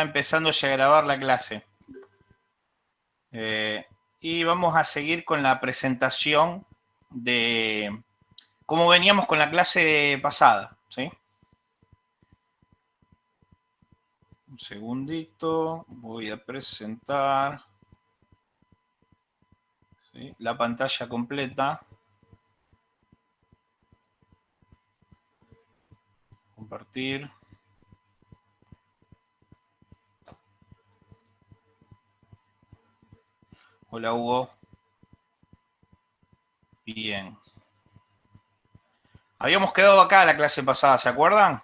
ya empezando a grabar la clase. Y vamos a seguir con la presentación de cómo veníamos con la clase pasada, ¿sí? Un segundito, voy a presentar, ¿sí?, la pantalla completa. Compartir. Hola, Hugo. Bien. Habíamos quedado acá la clase pasada, ¿se acuerdan?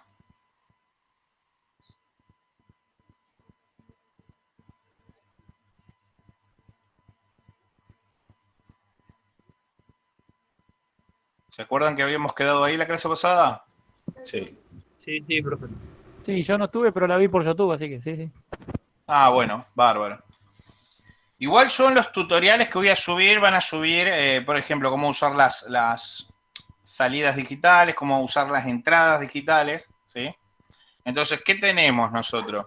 ¿Se acuerdan que habíamos quedado ahí la clase pasada? Sí. Sí, sí, profe. Sí, yo no estuve, pero la vi por YouTube, así que sí, sí. Ah, bueno, bárbaro. Igual yo en los tutoriales que voy a subir, van a subir, por ejemplo, cómo usar las salidas digitales, cómo usar las entradas digitales, ¿sí? Entonces, ¿qué tenemos nosotros?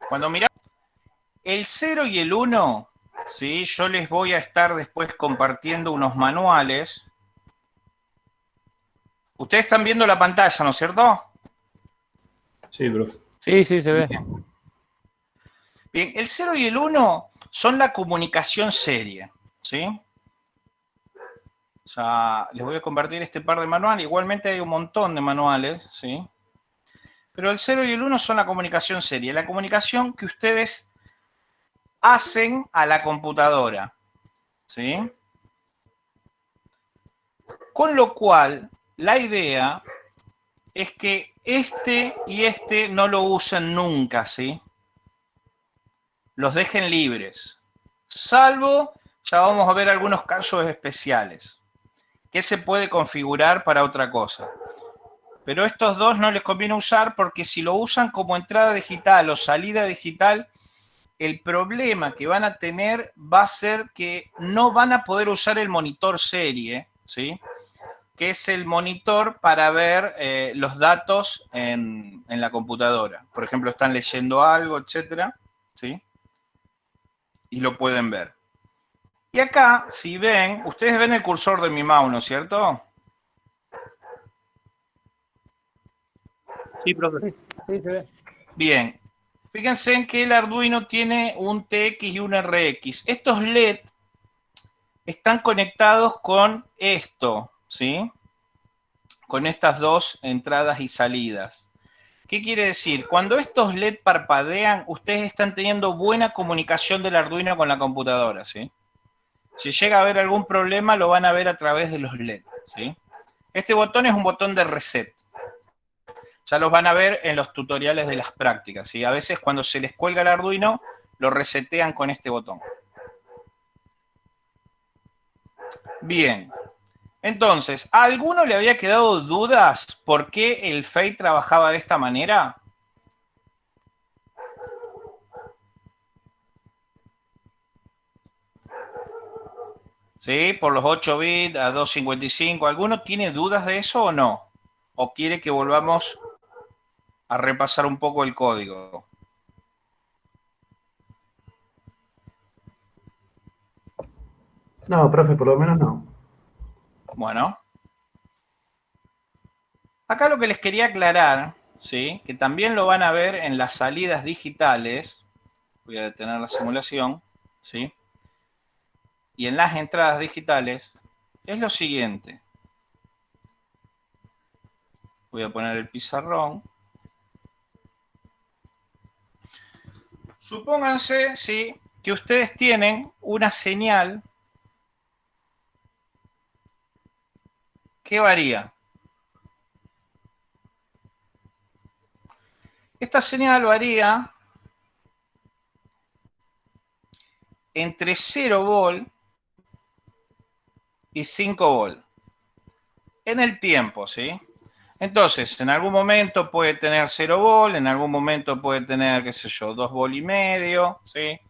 Cuando miramos el 0 y el 1, ¿sí? Yo les voy a estar después compartiendo unos manuales. Ustedes están viendo la pantalla, ¿no es cierto? Sí, profe. Sí, sí, se ve. Bien. Bien, el 0 y el 1 son la comunicación seria, ¿sí? O sea, les voy a compartir este par de manuales. Igualmente hay un montón de manuales, ¿sí? Pero el 0 y el 1 son la comunicación seria, la comunicación que ustedes hacen a la computadora, ¿sí? Con lo cual, la idea es que este y este no lo usen nunca, ¿sí? Los dejen libres, salvo, ya vamos a ver algunos casos especiales, que se puede configurar para otra cosa. Pero estos dos no les conviene usar porque si lo usan como entrada digital o salida digital, el problema que van a tener va a ser que no van a poder usar el monitor serie, ¿sí?, que es el monitor para ver los datos en la computadora. Por ejemplo, están leyendo algo, etcétera, ¿sí? Y lo pueden ver. Y acá, si ven, ustedes ven el cursor de mi mouse, ¿no es cierto? Sí, profe. Sí, se ve. Bien. Fíjense en que el Arduino tiene un TX y un RX. Estos LED están conectados con esto, ¿sí? Con estas dos entradas y salidas. ¿Qué quiere decir? Cuando estos LED parpadean, ustedes están teniendo buena comunicación del Arduino con la computadora, ¿sí? Si llega a haber algún problema, lo van a ver a través de los LED, ¿sí? Este botón es un botón de reset. Ya los van a ver en los tutoriales de las prácticas, ¿sí? A veces cuando se les cuelga el Arduino, lo resetean con este botón. Bien. Entonces, ¿a alguno le había quedado dudas por qué el FEI trabajaba de esta manera? ¿Sí? Por los 8 bits a 255. ¿Alguno tiene dudas de eso o no? ¿O quiere que volvamos a repasar un poco el código? No, profe, por lo menos no. Bueno. Acá lo que les quería aclarar, ¿sí?, que también lo van a ver en las salidas digitales. Voy a detener la simulación, ¿sí? Y en las entradas digitales es lo siguiente. Voy a poner el pizarrón. Supónganse, ¿sí?, que ustedes tienen una señal que varía. Esta señal varía entre 0 volt y 5 volt en el tiempo, ¿sí? Entonces, en algún momento puede tener 0 volt, en algún momento puede tener, qué sé yo, 2 volt y medio, ¿sí?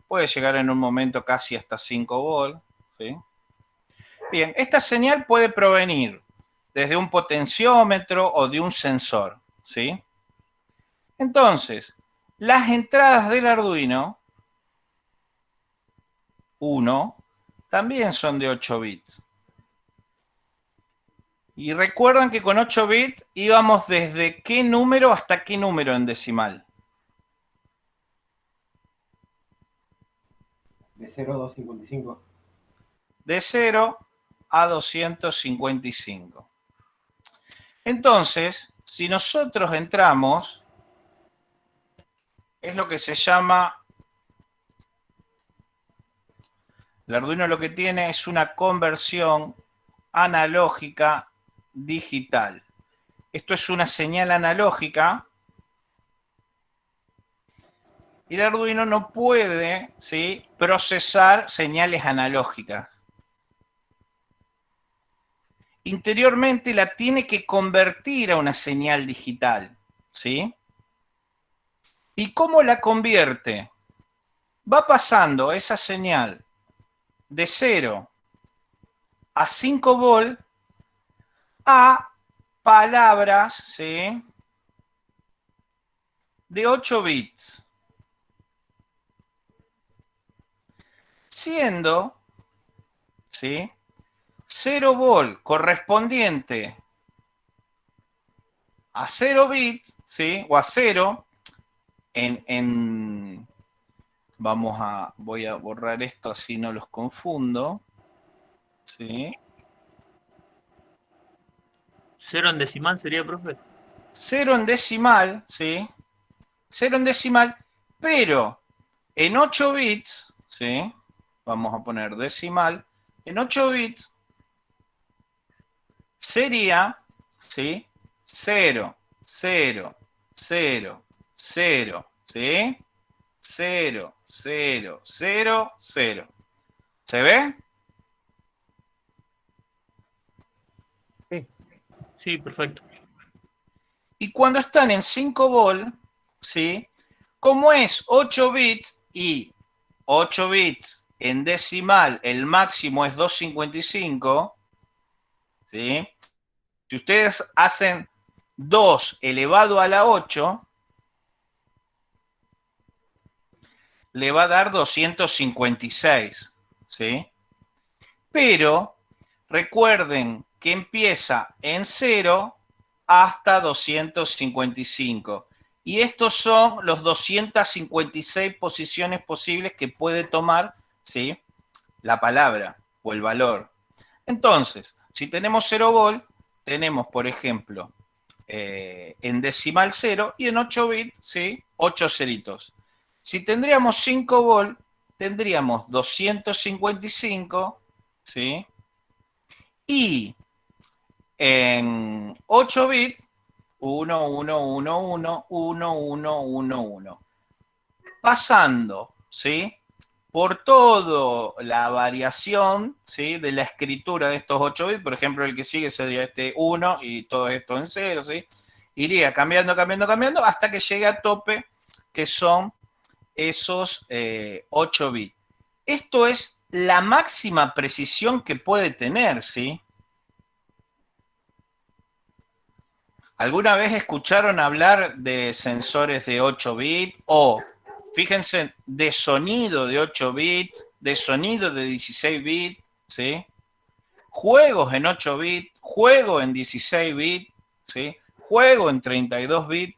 Puede llegar en un momento casi hasta 5 volt, ¿sí? Bien, esta señal puede provenir desde un potenciómetro o de un sensor, ¿sí? Entonces, Las entradas del Arduino 1 también son de 8 bits. Y recuerdan que con 8 bits íbamos desde qué número hasta qué número en decimal. De 0 a 255. De 0 a 255. Entonces, si nosotros entramos, es lo que se llama, el Arduino lo que tiene es una conversión analógica digital. Esto es una señal analógica y el Arduino no puede, ¿sí?, procesar señales analógicas. Interiormente la tiene que convertir a una señal digital, ¿sí? ¿Y cómo la convierte? Va pasando esa señal de 0 a 5 volt a palabras, ¿sí?, de 8 bits. Siendo, ¿sí?, 0 volt correspondiente a 0 bits, ¿sí?, o a 0, voy a borrar esto así no los confundo, ¿sí? 0 en decimal sería, profe. 0 en decimal, ¿sí? 0 en decimal, pero en 8 bits, ¿sí? Vamos a poner decimal, en 8 bits sería, ¿sí?, 0, 0, 0, 0, ¿sí? 0, 0, 0, 0. ¿Se ve? Sí. Sí, perfecto. Y cuando están en 5 volt, ¿sí?, como es 8 bits y 8 bits en decimal, el máximo es 255, ¿sí? Si ustedes hacen 2 elevado a la 8, le va a dar 256, ¿sí? Pero recuerden que empieza en 0 hasta 255. Y estos son los 256 posiciones posibles que puede tomar, ¿sí?, la palabra o el valor. Entonces, si tenemos 0 volt, tenemos, por ejemplo, en decimal 0 y en 8 bits, ¿sí?, 8 ceritos. Si tendríamos 5 volt, tendríamos 255, ¿sí? Y en 8 bits, 1, 1, 1, 1, 1, 1, 1, 1. Pasando, ¿sí?, por toda la variación, ¿sí?, de la escritura de estos 8 bits, por ejemplo, el que sigue sería este 1 y todo esto en 0, ¿sí? Iría cambiando, cambiando, cambiando, hasta que llegue a tope, que son esos 8 bits. Esto es la máxima precisión que puede tener, ¿sí? ¿Alguna vez escucharon hablar de sensores de 8 bits? O, fíjense, de sonido de 8 bits, de sonido de 16 bits, ¿sí? Juegos en 8 bits, juego en 16 bits, ¿sí?, juego en 32 bits.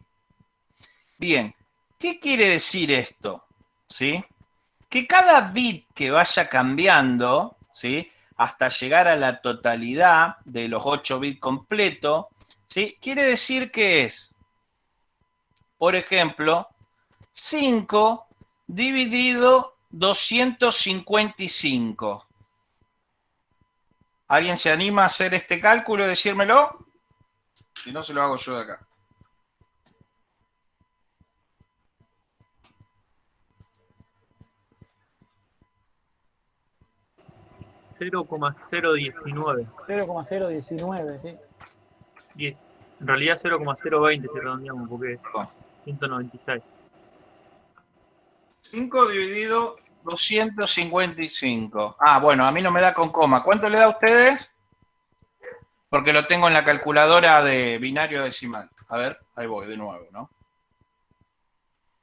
Bien, ¿qué quiere decir esto? ¿Sí? Que cada bit que vaya cambiando, ¿sí?, hasta llegar a la totalidad de los 8 bits completo, ¿sí?, quiere decir que es, por ejemplo, 5 dividido 255. ¿Alguien se anima a hacer este cálculo y decírmelo? Si no, se lo hago yo de acá. $0,019. 0,019, sí. En realidad 0,020 si redondeamos porque es 196. 5 dividido 255. Ah, bueno, a mí no me da con coma. ¿Cuánto le da a ustedes? Porque lo tengo en la calculadora de binario decimal. A ver, ahí voy de nuevo, ¿no?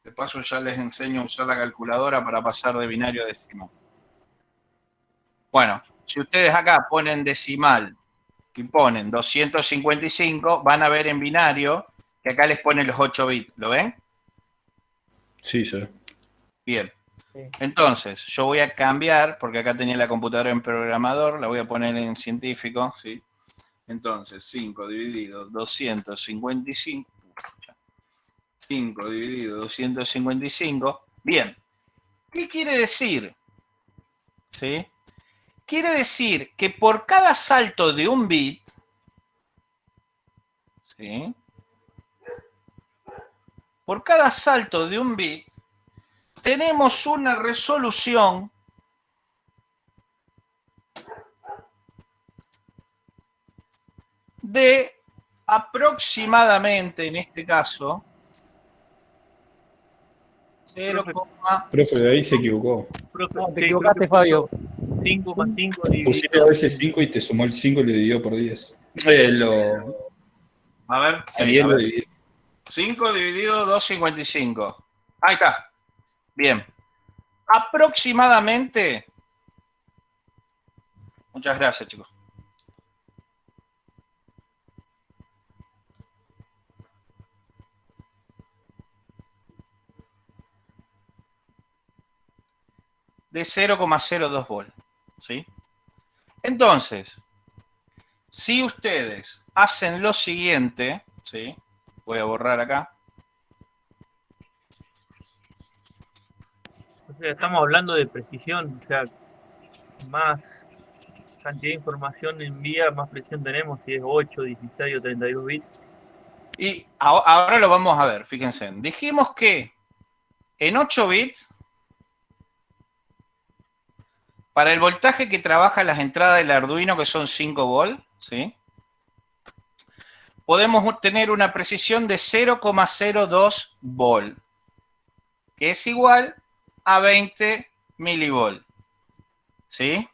De paso ya les enseño a usar la calculadora para pasar de binario a decimal. Bueno, si ustedes acá ponen decimal y ponen 255, van a ver en binario que acá les pone los 8 bits. ¿Lo ven? Sí, sí. Bien. Sí. Entonces, yo voy a cambiar, porque acá tenía la computadora en programador, la voy a poner en científico, ¿sí? Entonces, 5 dividido 255. 5 dividido 255. Bien. ¿Qué quiere decir? ¿Sí? Quiere decir que por cada salto de un bit, ¿sí? Por cada salto de un bit, tenemos una resolución de aproximadamente, en este caso, 0, Profe, ahí se equivocó. Profe, No, te sí, creo equivocaste, que Fabio. 5 más 5 Pusiste dividido. a veces 5 y te sumó el 5 y lo dividió por 10. a ver, A sí, 10 a lo ver. dividió. 5 dividido 255. Ahí está. Bien. Aproximadamente. Muchas gracias, chicos. De 0,02 volt. ¿Sí? Entonces, si ustedes hacen lo siguiente, ¿sí? Voy a borrar acá. O sea, estamos hablando de precisión, o sea, más cantidad de información envía, más precisión tenemos, si es 8, 16 o 32 bits. Y ahora lo vamos a ver, fíjense. Dijimos que en 8 bits, para el voltaje que trabaja las entradas del Arduino, que son 5 volt, ¿sí? Podemos tener una precisión de 0,02 volt, que es igual a 20 milivolt, ¿sí?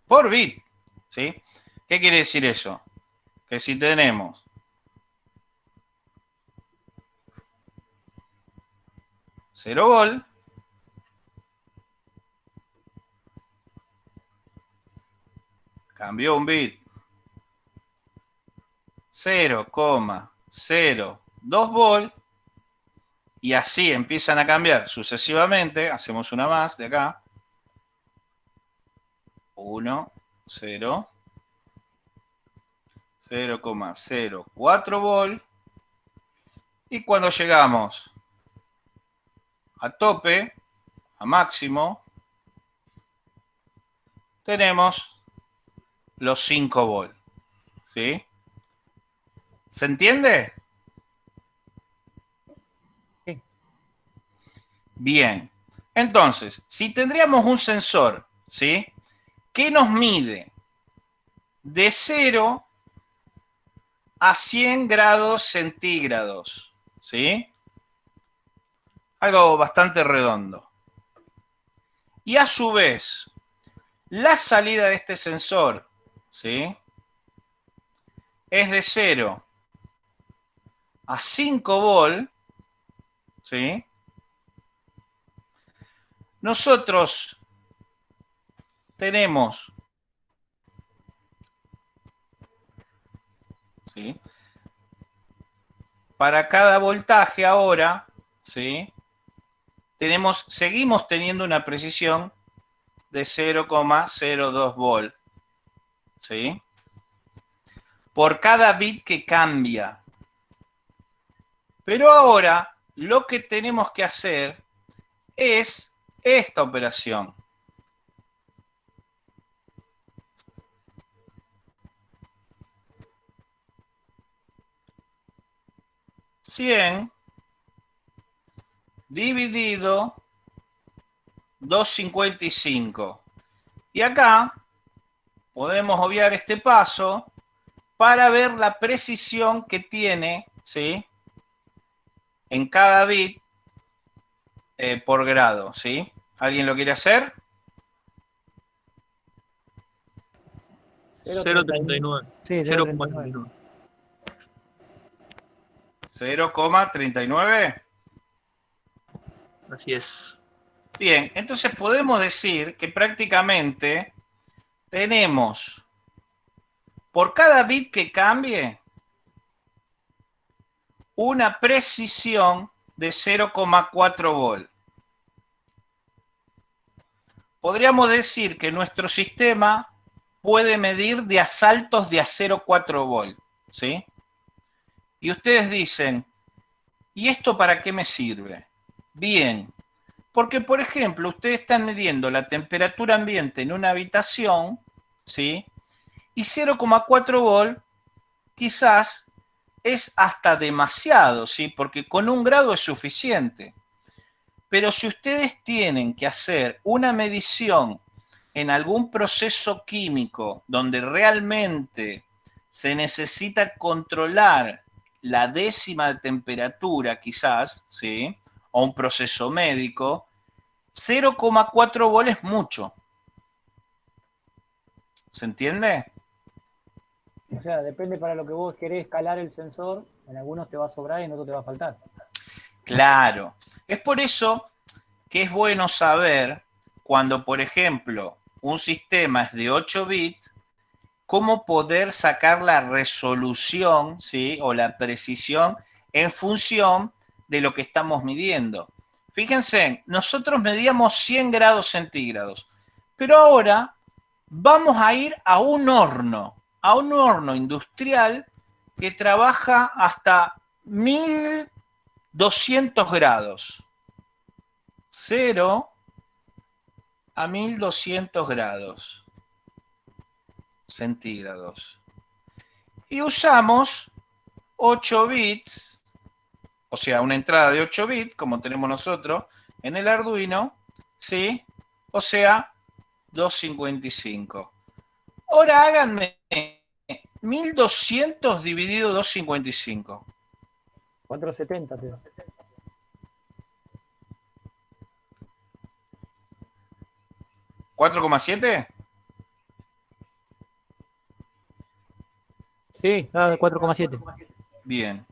Por bit, ¿sí? ¿Qué quiere decir eso? Que si tenemos 0 volt, cambió un bit, 0,02 volt, y así empiezan a cambiar sucesivamente. Hacemos una más de acá. 1, 0, 0,04 volt. Y cuando llegamos a tope, a máximo, tenemos los 5 volt. ¿Sí? ¿Se entiende? Sí. Bien. Entonces, si tendríamos un sensor, ¿sí? Que nos mide de 0 a 100 grados centígrados, ¿sí? Algo bastante redondo. Y a su vez, la salida de este sensor, ¿sí? Es de 0 a 5 volt, ¿sí? Nosotros tenemos, ¿sí? Para cada voltaje ahora, ¿sí? Seguimos teniendo una precisión de 0,02 volt, ¿sí? Por cada bit que cambia. Pero ahora lo que tenemos que hacer es esta operación. $100 dividido 255. Y acá podemos obviar este paso para ver la precisión que tiene, ¿sí? En cada bit por grado, ¿sí? ¿Alguien lo quiere hacer? 0,39. Sí, 0,39. 0,39. Así es. Bien, entonces podemos decir que prácticamente tenemos, por cada bit que cambie, una precisión de 0,4 volt. Podríamos decir que nuestro sistema puede medir de a saltos de a 0,4 volt, ¿sí? Y ustedes dicen, ¿y esto para qué me sirve? Bien, porque por ejemplo, ustedes están midiendo la temperatura ambiente en una habitación, ¿sí? Y 0,4 volt quizás es hasta demasiado, ¿sí? Porque con 1 grado es suficiente. Pero si ustedes tienen que hacer una medición en algún proceso químico donde realmente se necesita controlar la décima de temperatura, quizás, ¿sí? O un proceso médico, 0,4 volt es mucho. ¿Se entiende? O sea, depende para lo que vos querés escalar el sensor, en algunos te va a sobrar y en otros te va a faltar. Claro. Es por eso que es bueno saber cuando, por ejemplo, un sistema es de 8 bits, cómo poder sacar la resolución, ¿sí? O la precisión en función de lo que estamos midiendo. Fíjense, nosotros medíamos 100 grados centígrados, pero ahora vamos a ir a un horno industrial que trabaja hasta 1200 grados. 0 a 1200 grados centígrados. Y usamos 8 bits, o sea, una entrada de 8 bits, como tenemos nosotros en el Arduino, ¿sí? O sea, 255. Ahora háganme 1200 dividido 255. 470, tío. 4,7. Sí, 4,7. Bien.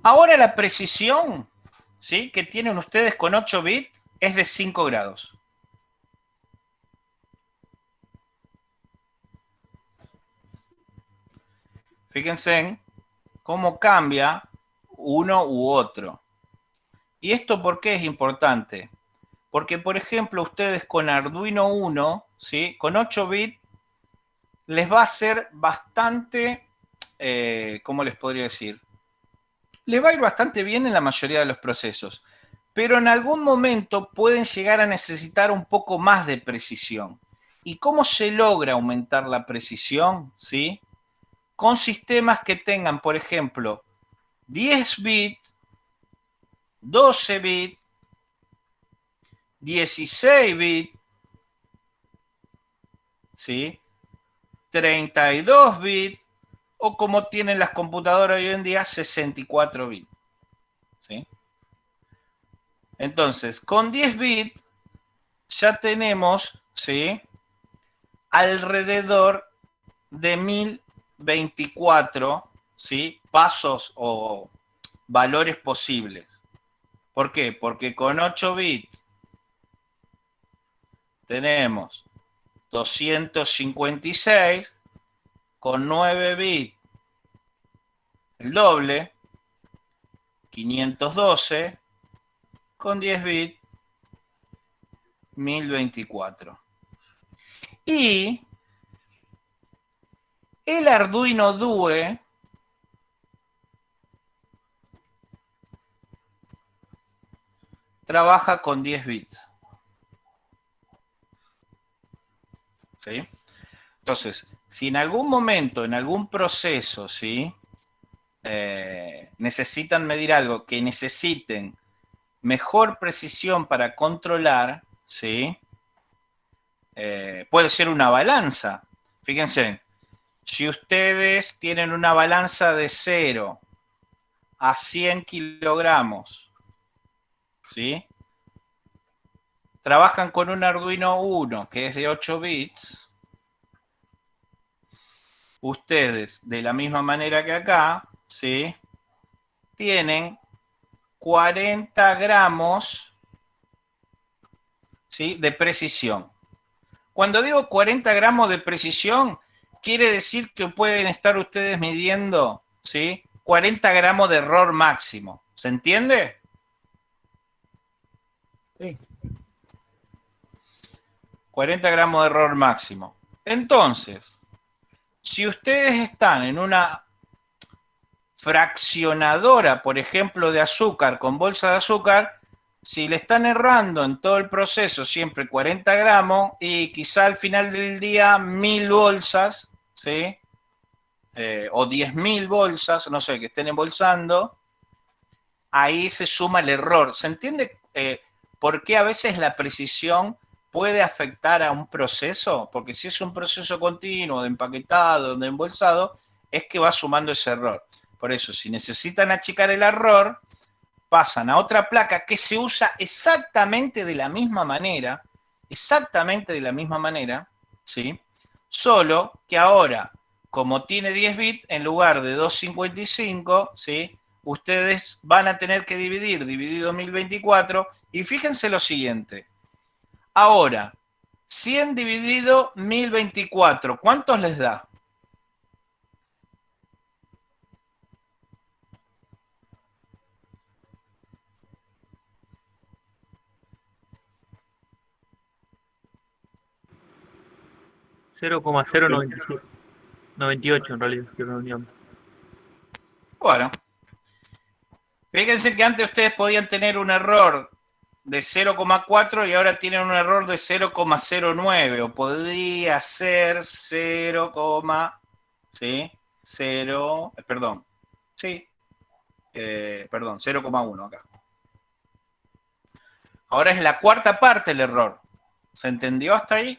Ahora la precisión, ¿sí? Que tienen ustedes con 8 bits es de 5 grados. Fíjense en cómo cambia uno u otro. ¿Y esto por qué es importante? Porque, por ejemplo, ustedes con Arduino Uno, ¿sí? Con 8 bits, les va a ser bastante, ¿cómo les podría decir? Les va a ir bastante bien en la mayoría de los procesos, pero en algún momento pueden llegar a necesitar un poco más de precisión. ¿Y cómo se logra aumentar la precisión? ¿Sí? Con sistemas que tengan, por ejemplo, 10 bits, 12 bits, 16 bits, ¿sí? 32 bits, o como tienen las computadoras hoy en día, 64 bits, ¿sí? Entonces, con 10 bits ya tenemos, ¿sí? Alrededor de 1024, ¿sí? Pasos o valores posibles. ¿Por qué? Porque con 8 bits tenemos 256, con 9 bits el doble, 512, con 10 bits 1024. Y el Arduino Due trabaja con 10 bits. ¿Sí? Entonces, si en algún momento, en algún proceso, ¿sí? Necesitan medir algo que necesiten mejor precisión para controlar, ¿sí? Puede ser una balanza. Fíjense, si ustedes tienen una balanza de 0 a 100 kilogramos, ¿sí? Trabajan con un Arduino Uno que es de 8 bits. ustedes, de la misma manera que acá, ¿sí? Tienen 40 gramos, ¿sí? De precisión. Cuando digo 40 gramos de precisión, quiere decir que pueden estar ustedes midiendo, ¿sí? 40 gramos de error máximo. ¿Se entiende? Sí. 40 gramos de error máximo. Entonces, si ustedes están en una fraccionadora, por ejemplo, de azúcar, con bolsa de azúcar, si le están errando en todo el proceso siempre 40 gramos y quizá al final del día 1000 bolsas, ¿sí? O 10.000 bolsas, no sé, que estén embolsando, ahí se suma el error. ¿Se entiende por qué a veces la precisión puede afectar a un proceso? Porque si es un proceso continuo de empaquetado, de embolsado, es que va sumando ese error. Por eso, si necesitan achicar el error, pasan a otra placa que se usa exactamente de la misma manera, ¿sí? Solo que ahora, como tiene 10 bits, en lugar de 255, ¿sí? Ustedes van a tener que dividido 1024, y fíjense lo siguiente. Ahora, 100 dividido 1024, ¿cuántos les da? 0,097. 98 en realidad, si reunión. Bueno, fíjense que antes ustedes podían tener un error de 0,4 y ahora tienen un error de 0,09, o podría ser 0, ¿sí? 0, perdón, sí, perdón, 0,1 acá. Ahora es la cuarta parte el error. ¿Se entendió hasta ahí?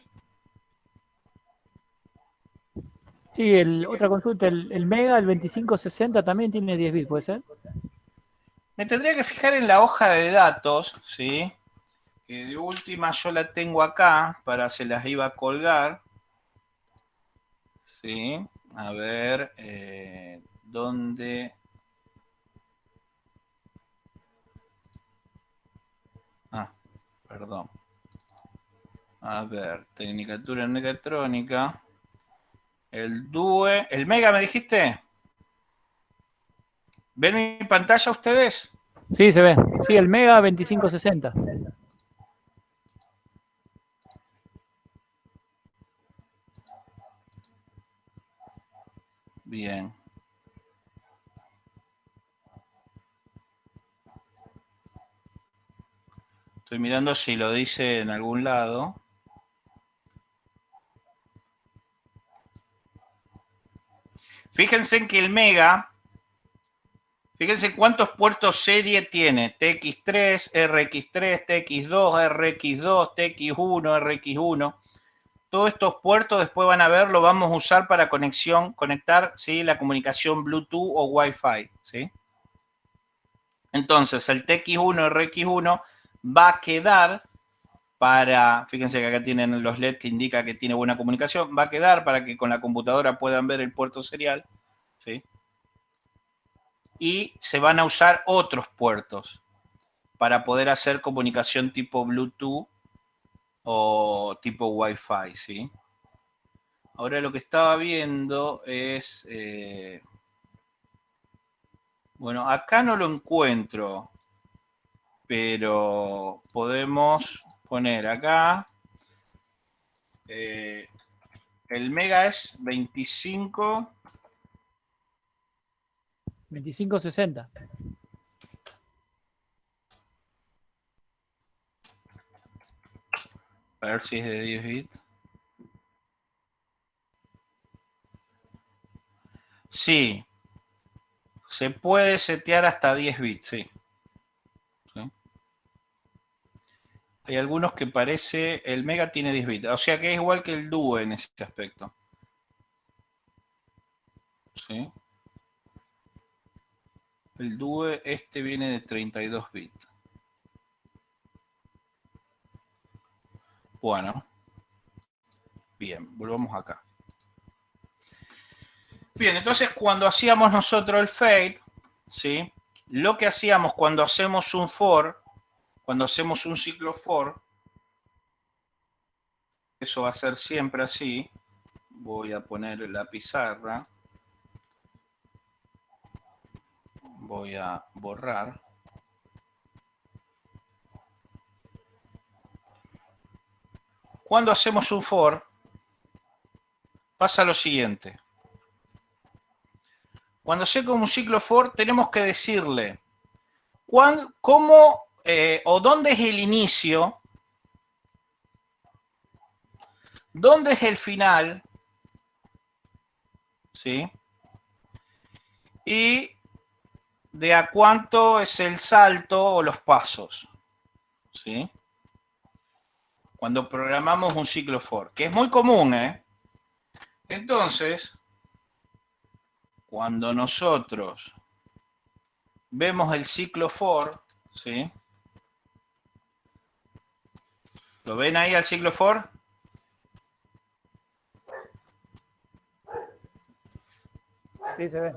Sí, otra consulta, el Mega, el 2560 también tiene 10 bits, ¿puede ser? Me tendría que fijar en la hoja de datos, ¿sí? Que de última yo la tengo acá, para se las iba a colgar. Sí, a ver, ¿dónde? Ah, perdón. A ver, Tecnicatura en Mecatrónica. El DUE. ¿El Mega me dijiste? ¿Ven mi pantalla ustedes? Sí, se ve. Sí, el Mega 2560. Bien. Estoy mirando si lo dice en algún lado. Fíjense que el Mega, fíjense cuántos puertos serie tiene. TX3, RX3, TX2, RX2, TX1, RX1. Todos estos puertos después van a ver, lo vamos a usar para conectar, ¿sí? La comunicación Bluetooth o Wi-Fi, ¿sí? Entonces, el TX1, RX1 va a quedar para, fíjense que acá tienen los LED que indica que tiene buena comunicación, va a quedar para que con la computadora puedan ver el puerto serial, ¿sí? Y se van a usar otros puertos para poder hacer comunicación tipo Bluetooth o tipo Wi-Fi, ¿sí? Ahora lo que estaba viendo es, bueno, acá no lo encuentro, pero podemos poner acá, el Mega es 25. 2560. A ver si es de 10 bits. Sí, se puede setear hasta 10 bits, sí. ¿Sí? Hay algunos que parece, el Mega tiene 10 bits, o sea que es igual que el Duo en ese aspecto. ¿Sí? El Duo este viene de 32 bits. Bueno, bien, volvamos acá. Bien, entonces cuando hacíamos nosotros el fade, ¿sí? Lo que hacíamos cuando hacemos un for, cuando hacemos un ciclo for, eso va a ser siempre así. Voy a poner la pizarra. Voy a borrar. Cuando hacemos un for, pasa lo siguiente. Cuando hacemos un ciclo for, tenemos que decirle cómo o dónde es el inicio, dónde es el final, ¿sí? Y de a cuánto es el salto o los pasos, ¿sí? Cuando programamos un ciclo for, que es muy común, ¿eh? Entonces, cuando nosotros vemos el ciclo for, ¿sí? ¿Lo ven ahí al ciclo for? Sí, se ve.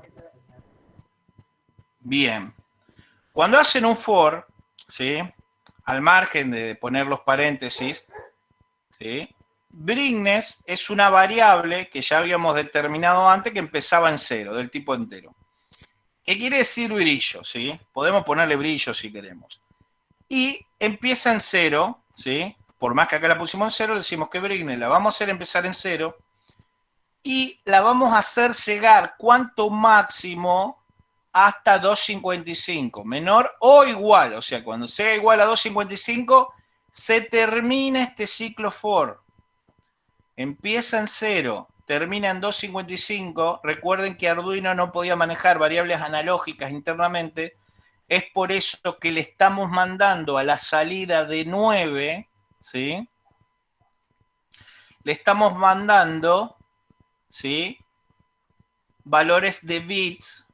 Bien. Cuando hacen un for, ¿sí? Al margen de poner los paréntesis, ¿sí? Brightness es una variable que ya habíamos determinado antes que empezaba en 0, del tipo entero. ¿Qué quiere decir brillo? ¿Sí? Podemos ponerle brillo si queremos. Y empieza en 0, ¿sí? Por más que acá la pusimos en 0, decimos que Brightness la vamos a hacer empezar en 0 y la vamos a hacer llegar cuanto máximo hasta 255, menor o igual. O sea, cuando sea igual a 255, se termina este ciclo for. Empieza en 0, termina en 255. Recuerden que Arduino no podía manejar variables analógicas internamente. Es por eso que le estamos mandando a la salida de 9, ¿sí? Le estamos mandando, ¿sí? Valores de bits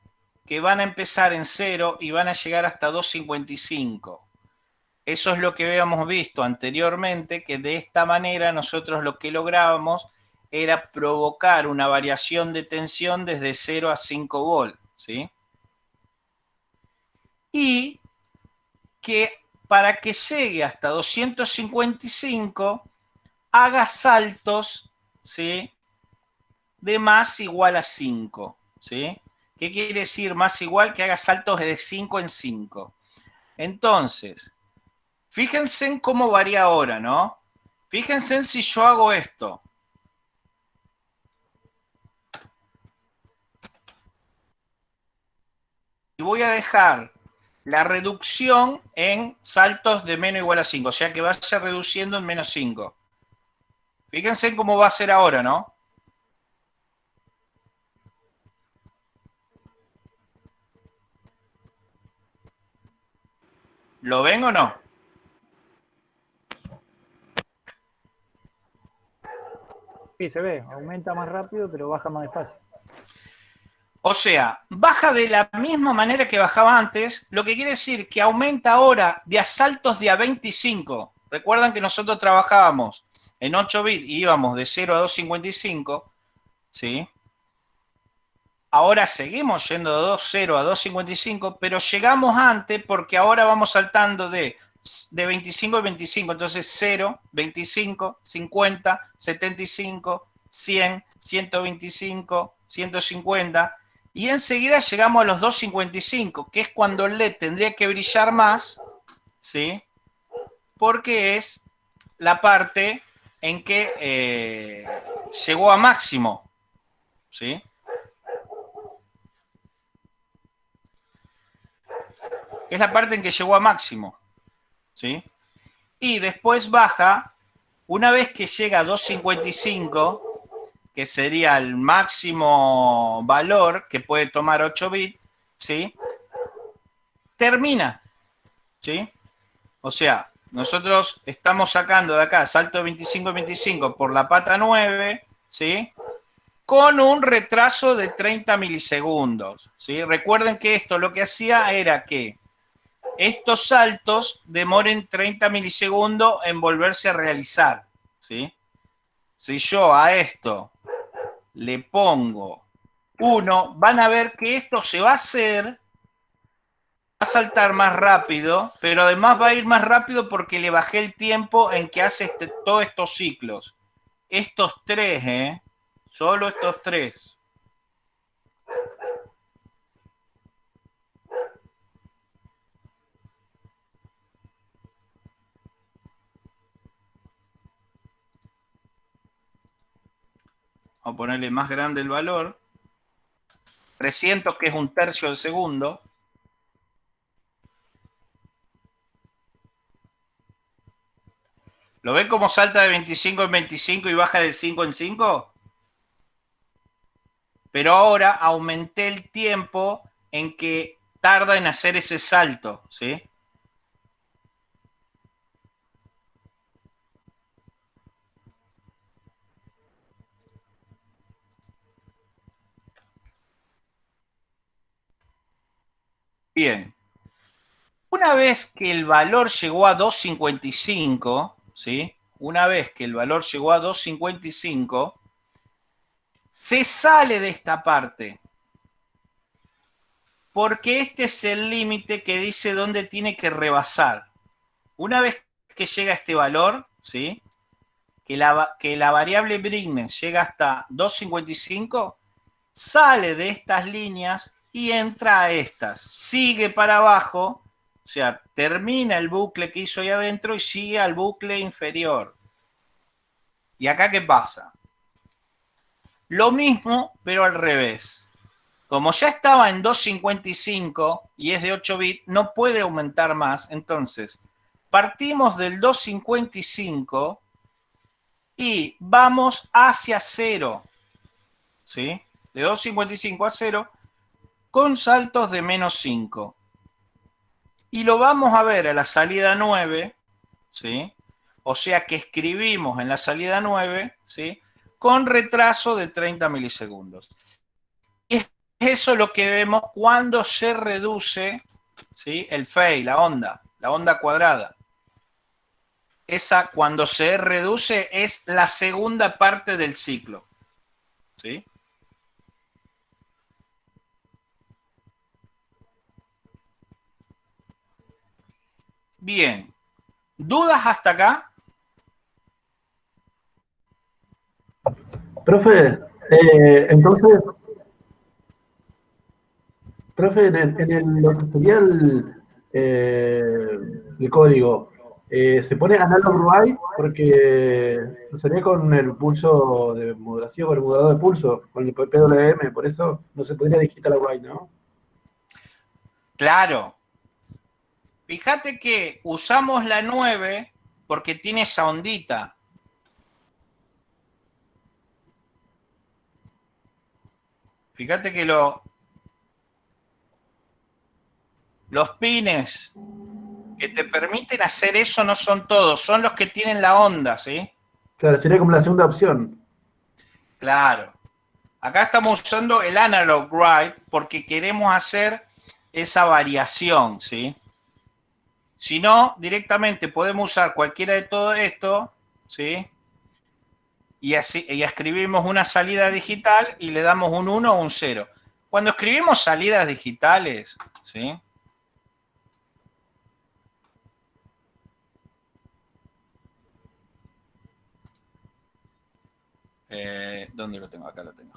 que van a empezar en 0 y van a llegar hasta 255. Eso es lo que habíamos visto anteriormente, que de esta manera nosotros lo que lográbamos era provocar una variación de tensión desde 0 a 5 volt, ¿sí? Y que para que llegue hasta 255 haga saltos, ¿sí? De más igual a 5, ¿sí? ¿Qué quiere decir más igual? Que haga saltos de 5 en 5. Entonces, fíjense en cómo varía ahora, ¿no? Fíjense en si yo hago esto. Y voy a dejar la reducción en saltos de menos igual a 5, o sea que vaya reduciendo en menos 5. Fíjense en cómo va a ser ahora, ¿no? ¿Lo ven o no? Sí, se ve. Aumenta más rápido, pero baja más despacio. O sea, baja de la misma manera que bajaba antes, lo que quiere decir que aumenta ahora de a saltos de a 25. Recuerdan que nosotros trabajábamos en 8 bits y íbamos de 0 a 255, ¿sí? Ahora seguimos yendo de 2.0 a 2.55, pero llegamos antes porque ahora vamos saltando de 25 a 25. Entonces 0, 25, 50, 75, 100, 125, 150. Y enseguida llegamos a los 2.55, que es cuando el LED tendría que brillar más, ¿sí? Porque es la parte en que llegó a máximo, ¿sí? Es la parte en que llegó a máximo, ¿sí? Y después baja, una vez que llega a 255, que sería el máximo valor que puede tomar 8 bits, ¿sí? Termina, ¿sí? O sea, nosotros estamos sacando de acá salto de 25 a 25 por la pata 9, ¿sí? Con un retraso de 30 milisegundos, ¿sí? Recuerden que esto lo que hacía era que estos saltos demoren 30 milisegundos en volverse a realizar, ¿sí? Si yo a esto le pongo 1, van a ver que esto se va a hacer, va a saltar más rápido, pero además va a ir más rápido porque le bajé el tiempo en que hace todos estos ciclos. Estos 3, solo estos 3. Vamos a ponerle más grande el valor. 300, que es 1/3 del segundo. ¿Lo ven cómo salta de 25 en 25 y baja de 5 en 5? Pero ahora aumenté el tiempo en que tarda en hacer ese salto, ¿sí? Bien. Una vez que el valor llegó a 2.55, ¿sí? Una vez que el valor llegó a 2.55, se sale de esta parte. Porque este es el límite que dice dónde tiene que rebasar. Una vez que llega a este valor, ¿sí? Que la variable Brignes llega hasta 2.55, sale de estas líneas y entra a estas. Sigue para abajo, o sea, termina el bucle que hizo ahí adentro y sigue al bucle inferior. ¿Y acá qué pasa? Lo mismo, pero al revés. Como ya estaba en 2.55 y es de 8 bits, no puede aumentar más. Entonces, partimos del 2.55 y vamos hacia 0. ¿Sí? De 2.55 a 0 con saltos de -5. Y lo vamos a ver a la salida 9, ¿sí? O sea que escribimos en la salida 9, ¿sí? Con retraso de 30 milisegundos. Y es eso lo que vemos cuando se reduce, ¿sí? El phase, la onda cuadrada. Esa, cuando se reduce, es la segunda parte del ciclo, ¿sí? Bien. ¿Dudas hasta acá? Profe, entonces, profe, lo que sería el código, ¿se pone analog write? Porque lo sería con el pulso de modulación, con el modulador de pulso, con el PWM, por eso no se podría digital write, ¿no? Claro. Fíjate que usamos la 9 porque tiene esa ondita. Fíjate que los pines que te permiten hacer eso no son todos, son los que tienen la onda, ¿sí? Claro, sería como la segunda opción. Claro. Acá estamos usando el analog write porque queremos hacer esa variación, ¿sí? Si no, directamente podemos usar cualquiera de todo esto, ¿sí? Y escribimos una salida digital y le damos un 1 o un 0. Cuando escribimos salidas digitales, ¿sí? ¿Dónde lo tengo? Acá lo tengo.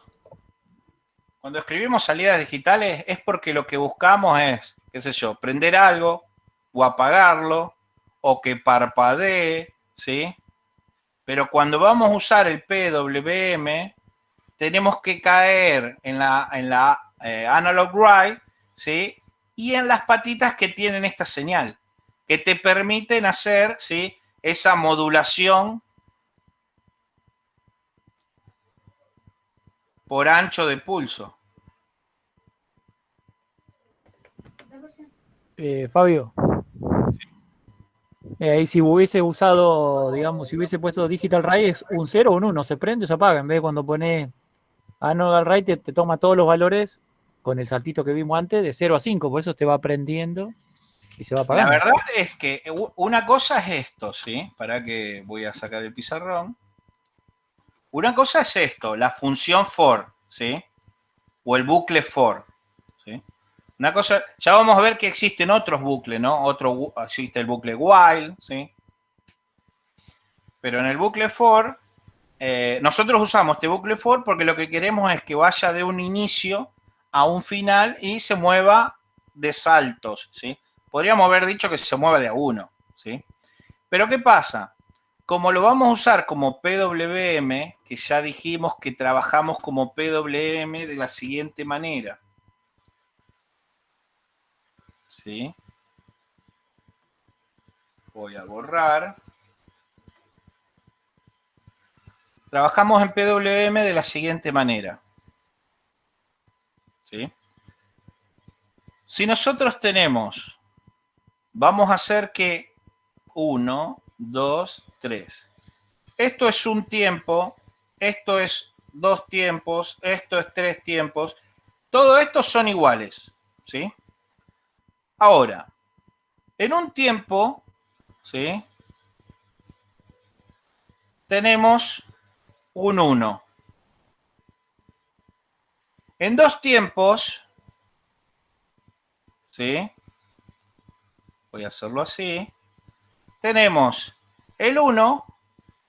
Cuando escribimos salidas digitales es porque lo que buscamos es, qué sé yo, prender algo o apagarlo o que parpadee, ¿sí? Pero cuando vamos a usar el PWM, tenemos que caer en la analog write, ¿sí? Y en las patitas que tienen esta señal, que te permiten hacer, ¿sí? Esa modulación por ancho de pulso. Fabio, ahí si hubiese usado, digamos, si hubiese puesto Digital Write es un 0 o un 1, se prende o se apaga. En vez de cuando pones Analog Write te toma todos los valores con el saltito que vimos antes de 0 a 5, por eso te va aprendiendo y se va apagando. La verdad es que una cosa es esto, ¿sí? Para que voy a sacar el pizarrón. Una cosa es esto, la función for, ¿sí? o el bucle for. ¿Sí? Una cosa, ya vamos a ver que existen otros bucles, ¿no? Existe el bucle while, ¿sí? Pero en el bucle for, nosotros usamos este bucle for porque lo que queremos es que vaya de un inicio a un final y se mueva de saltos, ¿sí? Podríamos haber dicho que se mueva de a uno, ¿sí? Pero ¿qué pasa? Como lo vamos a usar como PWM, que ya dijimos que trabajamos como PWM de la siguiente manera, ¿sí? Voy a borrar. Trabajamos en PWM de la siguiente manera, ¿sí? Si nosotros tenemos, vamos a hacer que 1, 2, 3. Esto es un tiempo, esto es 2 tiempos, esto es 3 tiempos. Todos estos son iguales, ¿sí? Ahora, en un tiempo, ¿sí? Tenemos un 1. En 2 tiempos, ¿sí? Voy a hacerlo así. Tenemos el 1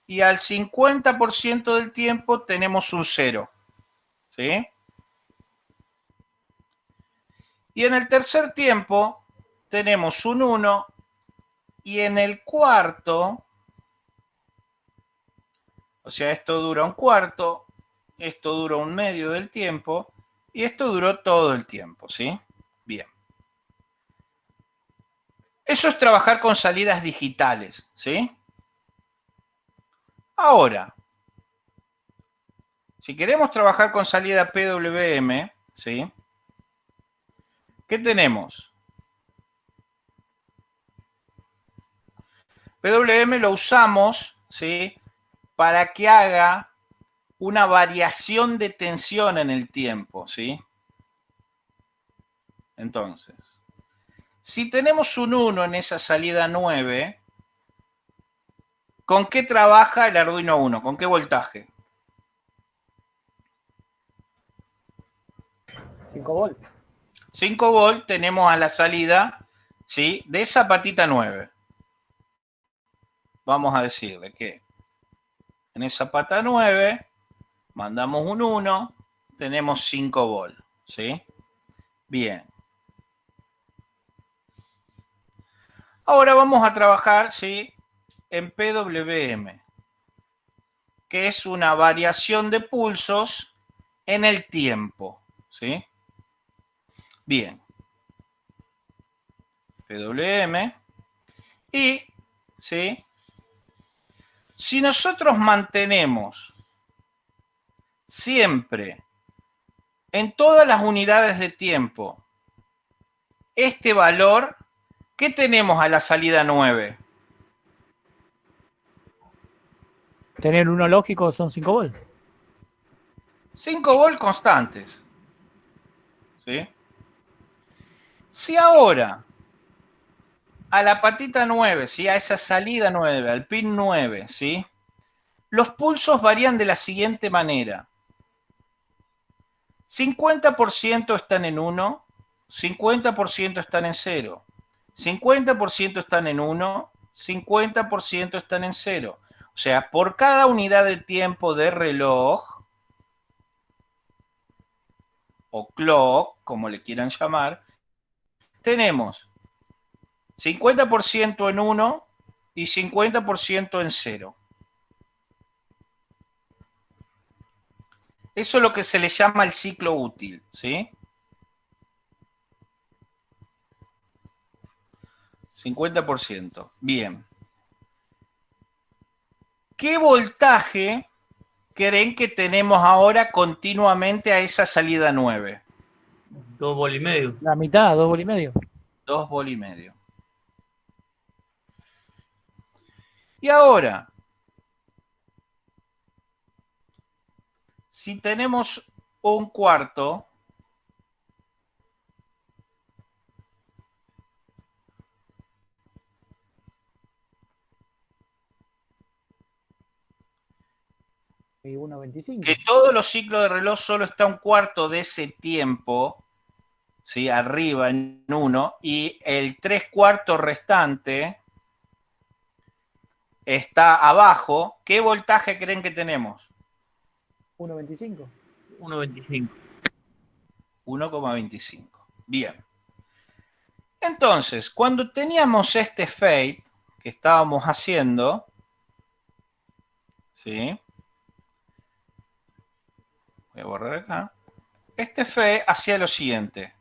y al 50% del tiempo tenemos un 0, ¿sí? Y en el tercer tiempo tenemos un 1 y en el cuarto, o sea, esto dura un cuarto, esto dura un medio del tiempo y esto duró todo el tiempo, ¿sí? Bien. Eso es trabajar con salidas digitales, ¿sí? Ahora, si queremos trabajar con salida PWM, ¿sí? ¿Qué tenemos? PWM lo usamos, ¿sí? Para que haga una variación de tensión en el tiempo, ¿sí? Entonces, si tenemos un 1 en esa salida 9, ¿con qué trabaja el Arduino 1? ¿Con qué voltaje? 5 volts. 5 volt tenemos a la salida, ¿sí? De esa patita 9. Vamos a decirle que en esa pata 9 mandamos un 1, tenemos 5 volt, ¿sí? Bien. Ahora vamos a trabajar, ¿sí? En PWM, que es una variación de pulsos en el tiempo, ¿sí? Bien. PWM y, ¿sí? Si nosotros mantenemos siempre en todas las unidades de tiempo este valor, ¿qué tenemos a la salida 9? Tener uno lógico son 5 volts. 5 volt constantes, ¿sí? Si ahora a la patita 9, ¿sí? A esa salida 9, al pin 9, ¿sí? Los pulsos varían de la siguiente manera. 50% están en 1, 50% están en 0, 50% están en 1, 50% están en 0. O sea, por cada unidad de tiempo de reloj, o clock, como le quieran llamar, tenemos 50% en 1 y 50% en 0. Eso es lo que se le llama el ciclo útil, ¿sí? 50%. Bien. ¿Qué voltaje creen que tenemos ahora continuamente a esa salida 9? 2 volt y medio. La mitad, 2 volts y medio. 2 volt y medio. Y ahora, si tenemos un cuarto, Y 1.25. Que todos los ciclos de reloj solo está un cuarto de ese tiempo, ¿sí? Arriba en 1, y el 3/4 restante está abajo. ¿Qué voltaje creen que tenemos? 1.25. 1.25. 1,25. Bien. Entonces, cuando teníamos este fade que estábamos haciendo, ¿sí? Voy a borrar acá. Este fade hacía lo siguiente.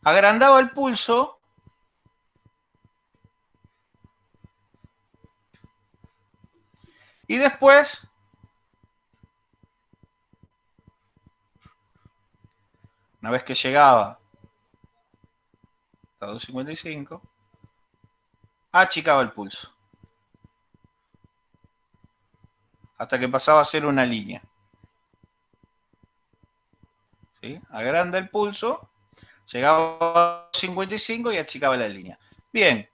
Agrandaba el pulso y después una vez que llegaba a 2.55, achicaba el pulso hasta que pasaba a ser una línea. ¿Sí? Agranda el pulso, llegaba a 2.55 y achicaba la línea. Bien,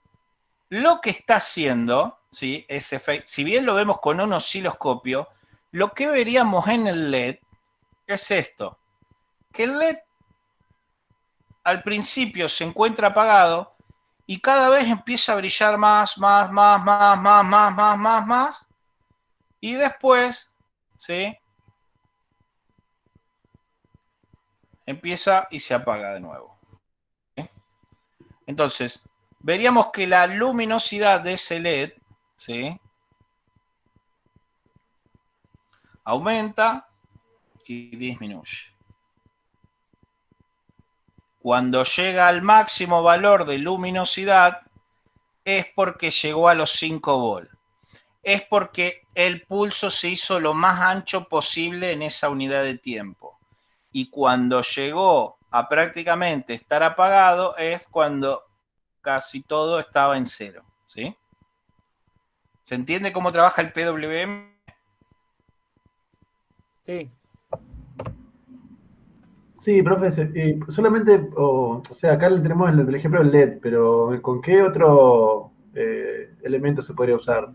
lo que está haciendo, ¿sí? Ese efecto, si bien lo vemos con un osciloscopio, lo que veríamos en el LED es esto, que el LED al principio se encuentra apagado y cada vez empieza a brillar más, y después, ¿sí? Empieza y se apaga de nuevo. ¿Sí? Entonces, veríamos que la luminosidad de ese LED, ¿sí? Aumenta y disminuye. Cuando llega al máximo valor de luminosidad es porque llegó a los 5 volts. Es porque el pulso se hizo lo más ancho posible en esa unidad de tiempo. Y cuando llegó a prácticamente estar apagado es cuando casi todo estaba en cero. ¿Sí? ¿Se entiende cómo trabaja el PWM? Sí. Sí, profe, solamente, o sea, acá tenemos el ejemplo del LED, pero ¿con qué otro elemento se podría usar?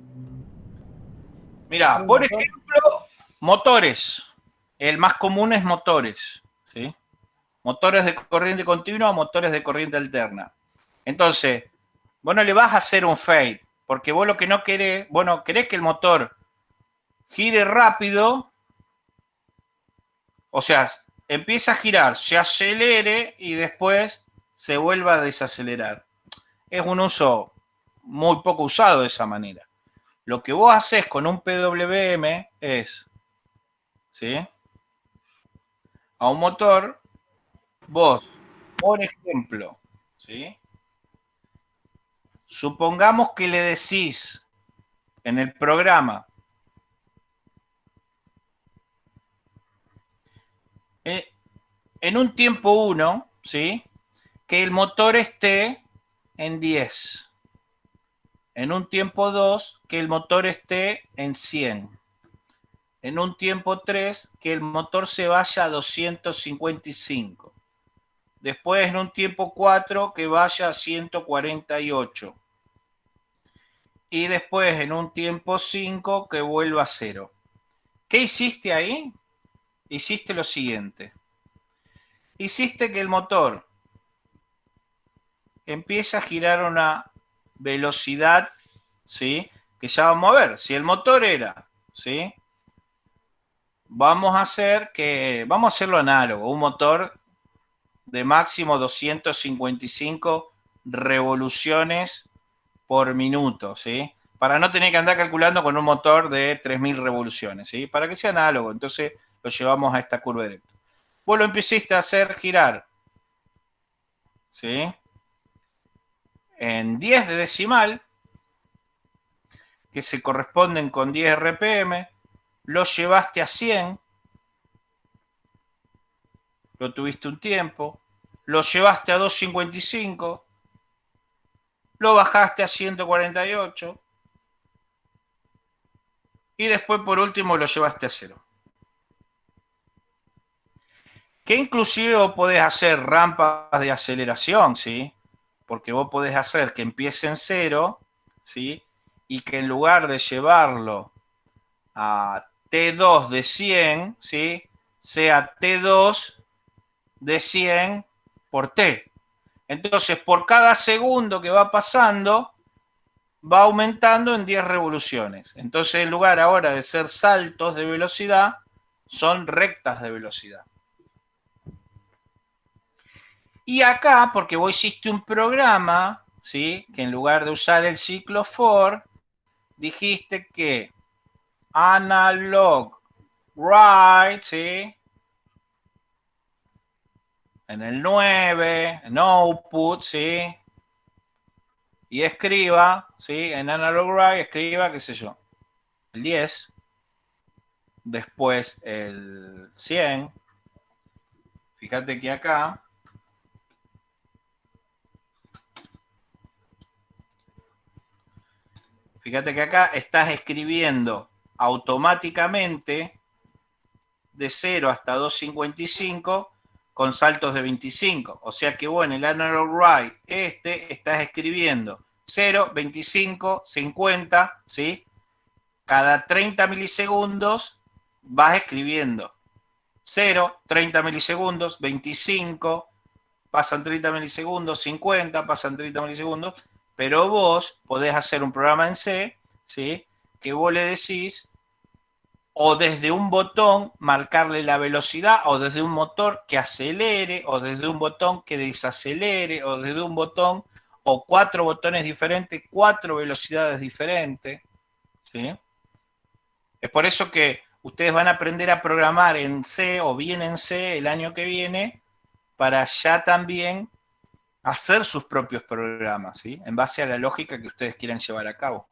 Mira, por ejemplo, motores. El más común es motores, ¿sí? Motores de corriente continua o motores de corriente alterna. Entonces, vos no le vas a hacer un fade, porque vos lo que no querés, bueno, querés que el motor gire rápido, o sea, empieza a girar, se acelere y después se vuelva a desacelerar. Es un uso muy poco usado de esa manera. Lo que vos haces con un PWM es, ¿sí? A un motor, vos, por ejemplo, ¿sí? Supongamos que le decís en el programa, en un tiempo 1, ¿sí? Que el motor esté en 10. En un tiempo 2, que el motor esté en 100. En un tiempo 3, que el motor se vaya a 255. Después, en un tiempo 4, que vaya a 148. Y después, en un tiempo 5, que vuelva a 0. ¿Qué hiciste ahí? Hiciste lo siguiente. Hiciste que el motor empiece a girar a una velocidad, ¿sí? Que ya vamos a ver. Si el motor era, ¿sí? Vamos a hacerlo análogo. Un motor de máximo 255 revoluciones por minuto, ¿sí? Para no tener que andar calculando con un motor de 3000 revoluciones, ¿sí? Para que sea análogo. Entonces lo llevamos a esta curva directa. Vos lo empezaste a hacer girar, ¿sí? En 10 de decimal, que se corresponden con 10 RPM, lo llevaste a 100, lo tuviste un tiempo, lo llevaste a 255, lo bajaste a 148 y después por último lo llevaste a 0. Que inclusive vos podés hacer rampas de aceleración, ¿sí? Porque vos podés hacer que empiece en 0, ¿sí? y que en lugar de llevarlo a T2 de 100, ¿sí? Sea T2 de 100 por T. Entonces, por cada segundo que va pasando, va aumentando en 10 revoluciones. Entonces, en lugar ahora de ser saltos de velocidad, son rectas de velocidad. Y acá, porque vos hiciste un programa, ¿sí? Que en lugar de usar el ciclo for, dijiste que analog write, ¿sí? En el 9, en output, ¿sí? Y escriba, ¿sí? En analog write, escriba, qué sé yo, el 10, después el 100. Fíjate que acá estás escribiendo automáticamente de 0 hasta 255 con saltos de 25. O sea que vos en el analog write estás escribiendo 0, 25, 50, ¿sí? Cada 30 milisegundos vas escribiendo 0, 30 milisegundos, 25, pasan 30 milisegundos, 50, pasan 30 milisegundos, pero vos podés hacer un programa en C, ¿sí? Que vos le decís, o desde un botón marcarle la velocidad, o desde un motor que acelere, o desde un botón que desacelere, o desde un botón, o 4 botones diferentes, 4 velocidades diferentes, ¿sí? Es por eso que ustedes van a aprender a programar en C o bien en C el año que viene, para ya también hacer sus propios programas, ¿sí? En base a la lógica que ustedes quieran llevar a cabo.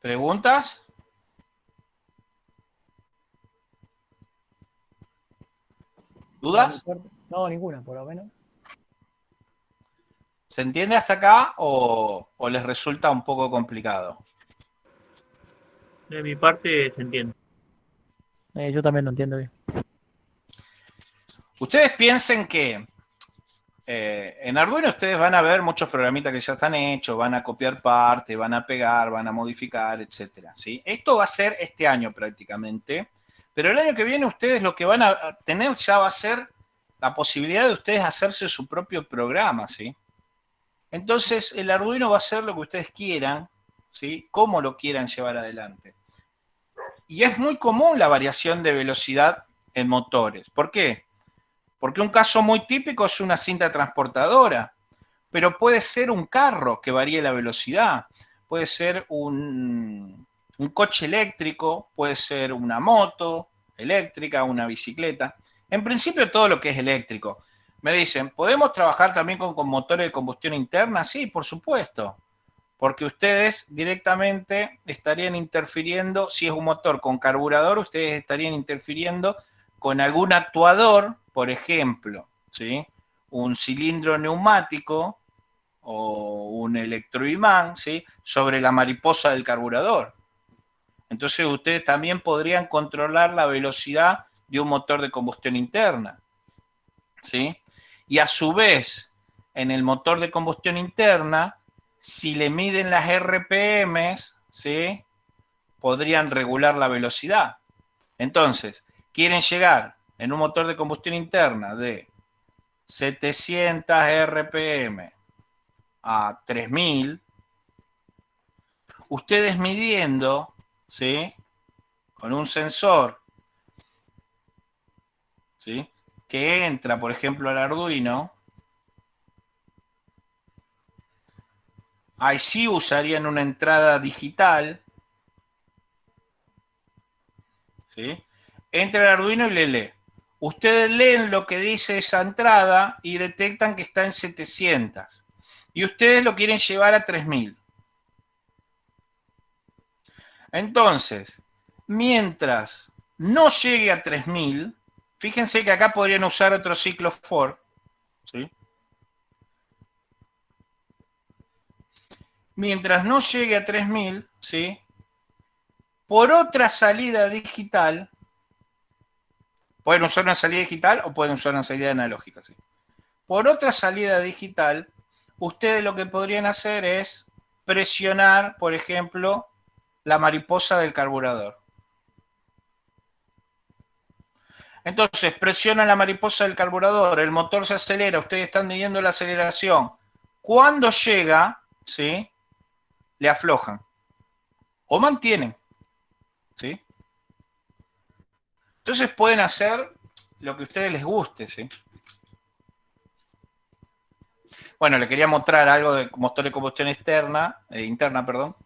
¿Preguntas? ¿Dudas? No, ninguna, por lo menos. ¿Se entiende hasta acá o les resulta un poco complicado? De mi parte se entiende. Yo también lo entiendo bien. Ustedes piensen que en Arduino ustedes van a ver muchos programitas que ya están hechos, van a copiar parte, van a pegar, van a modificar, etcétera, ¿sí? Esto va a ser este año prácticamente, pero el año que viene ustedes lo que van a tener ya va a ser la posibilidad de ustedes hacerse su propio programa, ¿sí? Entonces el Arduino va a ser lo que ustedes quieran, ¿sí? Cómo lo quieran llevar adelante. Y es muy común la variación de velocidad en motores. ¿Por qué? Porque un caso muy típico es una cinta transportadora, pero puede ser un carro que varíe la velocidad, puede ser un coche eléctrico, puede ser una moto eléctrica, una bicicleta. En principio todo lo que es eléctrico. Me dicen, ¿podemos trabajar también con motores de combustión interna? Sí, por supuesto, porque ustedes directamente estarían interfiriendo, si es un motor con carburador, ustedes estarían interfiriendo con algún actuador, por ejemplo, ¿sí? Un cilindro neumático o un electroimán, ¿sí? Sobre la mariposa del carburador. Entonces ustedes también podrían controlar la velocidad de un motor de combustión interna, ¿sí? Y a su vez, en el motor de combustión interna, si le miden las RPMs, ¿sí? Podrían regular la velocidad. Entonces, quieren llegar en un motor de combustión interna de 700 RPM a 3000, ustedes midiendo, ¿sí? Con un sensor, ¿sí? Que entra, por ejemplo, al Arduino, ahí sí usarían una entrada digital, ¿sí? Entra el Arduino y le lee. Ustedes leen lo que dice esa entrada y detectan que está en 700. Y ustedes lo quieren llevar a 3000. Entonces, mientras no llegue a 3000, fíjense que acá podrían usar otro ciclo for, ¿sí? Mientras no llegue a 3000, ¿sí? Por otra salida digital, Pueden usar una salida digital o pueden usar una salida analógica, ¿sí? Por otra salida digital, ustedes lo que podrían hacer es presionar, por ejemplo, la mariposa del carburador. Entonces, presionan la mariposa del carburador, el motor se acelera, ustedes están midiendo la aceleración. Cuando llega, ¿sí?, le aflojan o mantienen, ¿sí? Entonces pueden hacer lo que a ustedes les guste, ¿sí? Bueno, le quería mostrar algo de motor de combustión interna, perdón,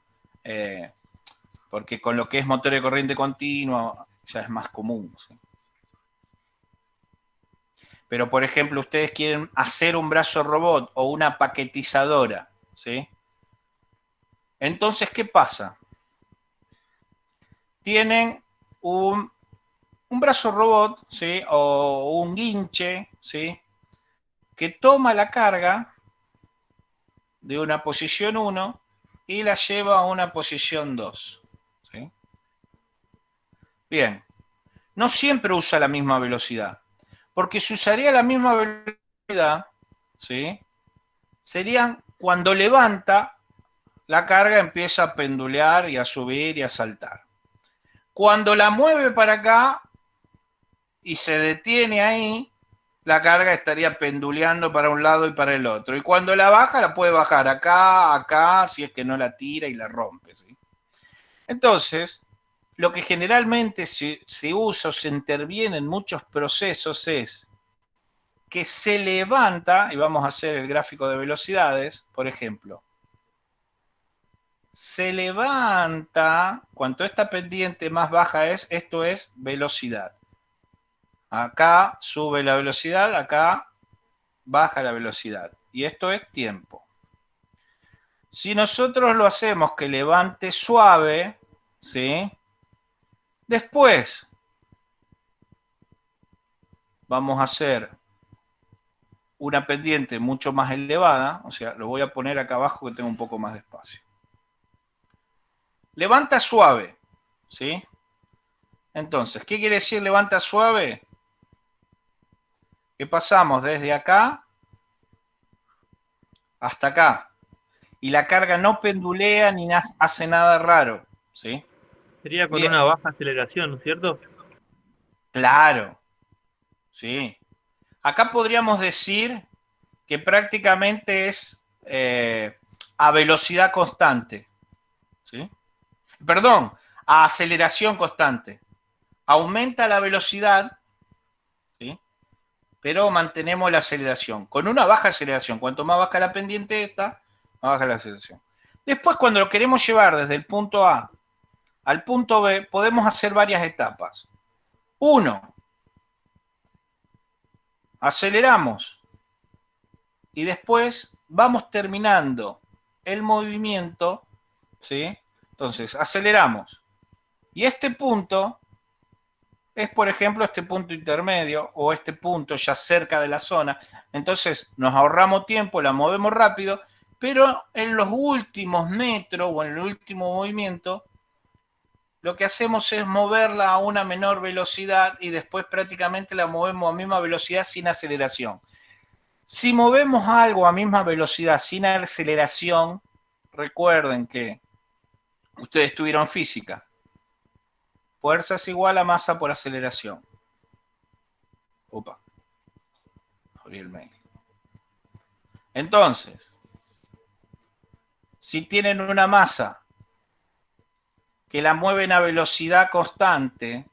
porque con lo que es motor de corriente continua ya es más común, ¿sí? Pero, por ejemplo, ustedes quieren hacer un brazo robot o una paquetizadora, ¿sí? Entonces, ¿qué pasa? Tienen un brazo robot, ¿sí?, o un guinche, ¿sí?, que toma la carga de una posición 1 y la lleva a una posición 2, ¿sí? Bien, no siempre usa la misma velocidad, porque si usaría la misma velocidad, ¿sí?, serían cuando levanta, la carga empieza a pendulear y a subir y a saltar. Cuando la mueve para acá y se detiene ahí, la carga estaría penduleando para un lado y para el otro. Y cuando la baja, la puede bajar acá, acá, si es que no la tira y la rompe, ¿sí? Entonces, lo que generalmente se usa o se interviene en muchos procesos es que se levanta, y vamos a hacer el gráfico de velocidades, por ejemplo, se levanta, cuanto esta pendiente más baja es, esto es velocidad. Acá sube la velocidad, acá baja la velocidad. Y esto es tiempo. Si nosotros lo hacemos que levante suave, ¿sí?, después vamos a hacer una pendiente mucho más elevada, o sea, lo voy a poner acá abajo que tengo un poco más de espacio. Levanta suave, ¿sí? Entonces, ¿qué quiere decir levanta suave? Que pasamos desde acá hasta acá. Y la carga no pendulea ni hace nada raro, ¿sí? Sería con Bien. una baja aceleración, ¿no es cierto? Claro, sí. Acá podríamos decir que prácticamente es a velocidad constante, ¿sí? Perdón, a aceleración constante. Aumenta la velocidad, ¿sí?, pero mantenemos la aceleración. Con una baja aceleración. Cuanto más baja la pendiente esta, más baja la aceleración. Después, cuando lo queremos llevar desde el punto A al punto B, podemos hacer varias etapas. 1. Aceleramos. Y después vamos terminando el movimiento, ¿sí? Entonces, aceleramos. Y este punto es, por ejemplo, este punto intermedio o este punto ya cerca de la zona. Entonces, nos ahorramos tiempo, la movemos rápido, pero en los últimos metros o en el último movimiento, lo que hacemos es moverla a una menor velocidad y después prácticamente la movemos a misma velocidad sin aceleración. Si movemos algo a misma velocidad sin aceleración, recuerden que ustedes tuvieron física. Fuerza es igual a masa por aceleración. Opa. Abrí el mail. Entonces, si tienen una masa que la mueven a velocidad constante,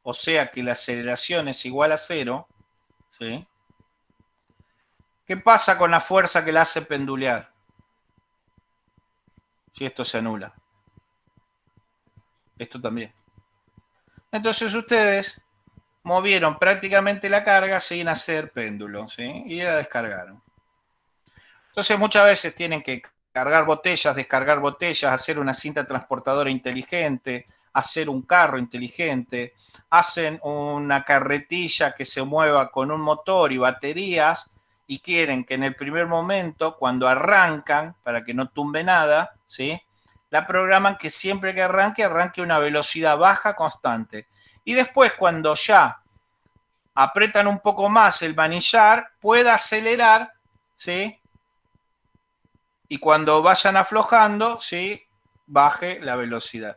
o sea que la aceleración es igual a 0, ¿sí?, ¿qué pasa con la fuerza que la hace pendulear? Si esto se anula. Esto también. Entonces ustedes movieron prácticamente la carga sin hacer péndulo, ¿sí?, y la descargaron. Entonces muchas veces tienen que cargar botellas, descargar botellas, hacer una cinta transportadora inteligente, hacer un carro inteligente, hacen una carretilla que se mueva con un motor y baterías y quieren que en el primer momento, cuando arrancan, para que no tumbe nada, ¿sí?, la programan que siempre que arranque a una velocidad baja constante. Y después, cuando ya apretan un poco más el manillar, pueda acelerar, ¿sí? Y cuando vayan aflojando, ¿sí? Baje la velocidad.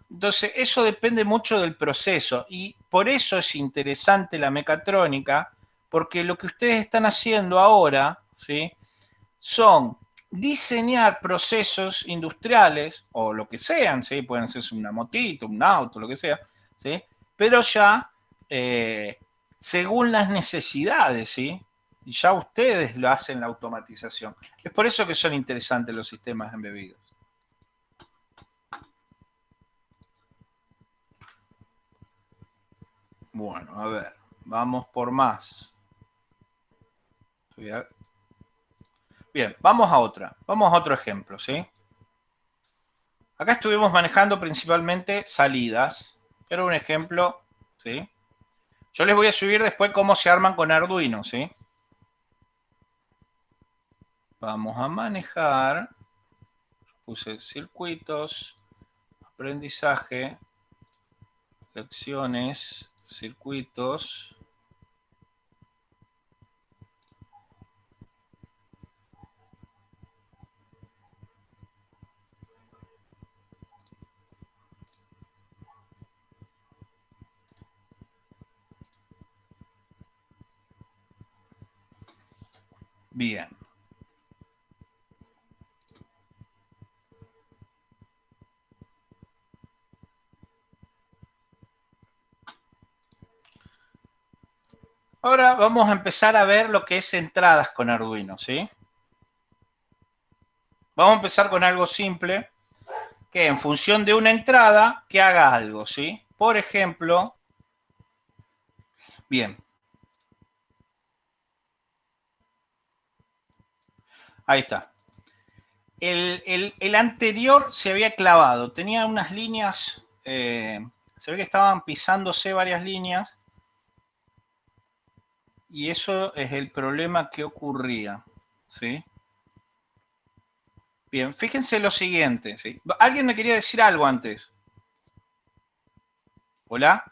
Entonces, eso depende mucho del proceso y por eso es interesante la mecatrónica, porque lo que ustedes están haciendo ahora, ¿sí? Son diseñar procesos industriales o lo que sean, ¿sí? Pueden hacerse una motito, un auto, lo que sea, ¿sí? Pero ya según las necesidades, ¿sí? Y ya ustedes lo hacen la automatización. Es por eso que son interesantes los sistemas embebidos. Bueno, a ver, vamos por más. Bien, vamos a otra. Vamos a otro ejemplo, ¿sí? Acá estuvimos manejando principalmente salidas. Era un ejemplo, ¿sí? Yo les voy a subir después cómo se arman con Arduino, ¿sí? Vamos a manejar. Puse circuitos, aprendizaje, lecciones, circuitos. Bien. Ahora vamos a empezar a ver lo que es entradas con Arduino, ¿sí? Vamos a empezar con algo simple, que en función de una entrada, que haga algo, ¿sí? Por ejemplo, bien. Ahí está. El anterior se había clavado, tenía unas líneas, se ve que estaban pisándose varias líneas, y eso es el problema que ocurría, ¿sí? Bien, fíjense lo siguiente, ¿sí? ¿Alguien me quería decir algo antes? ¿Hola?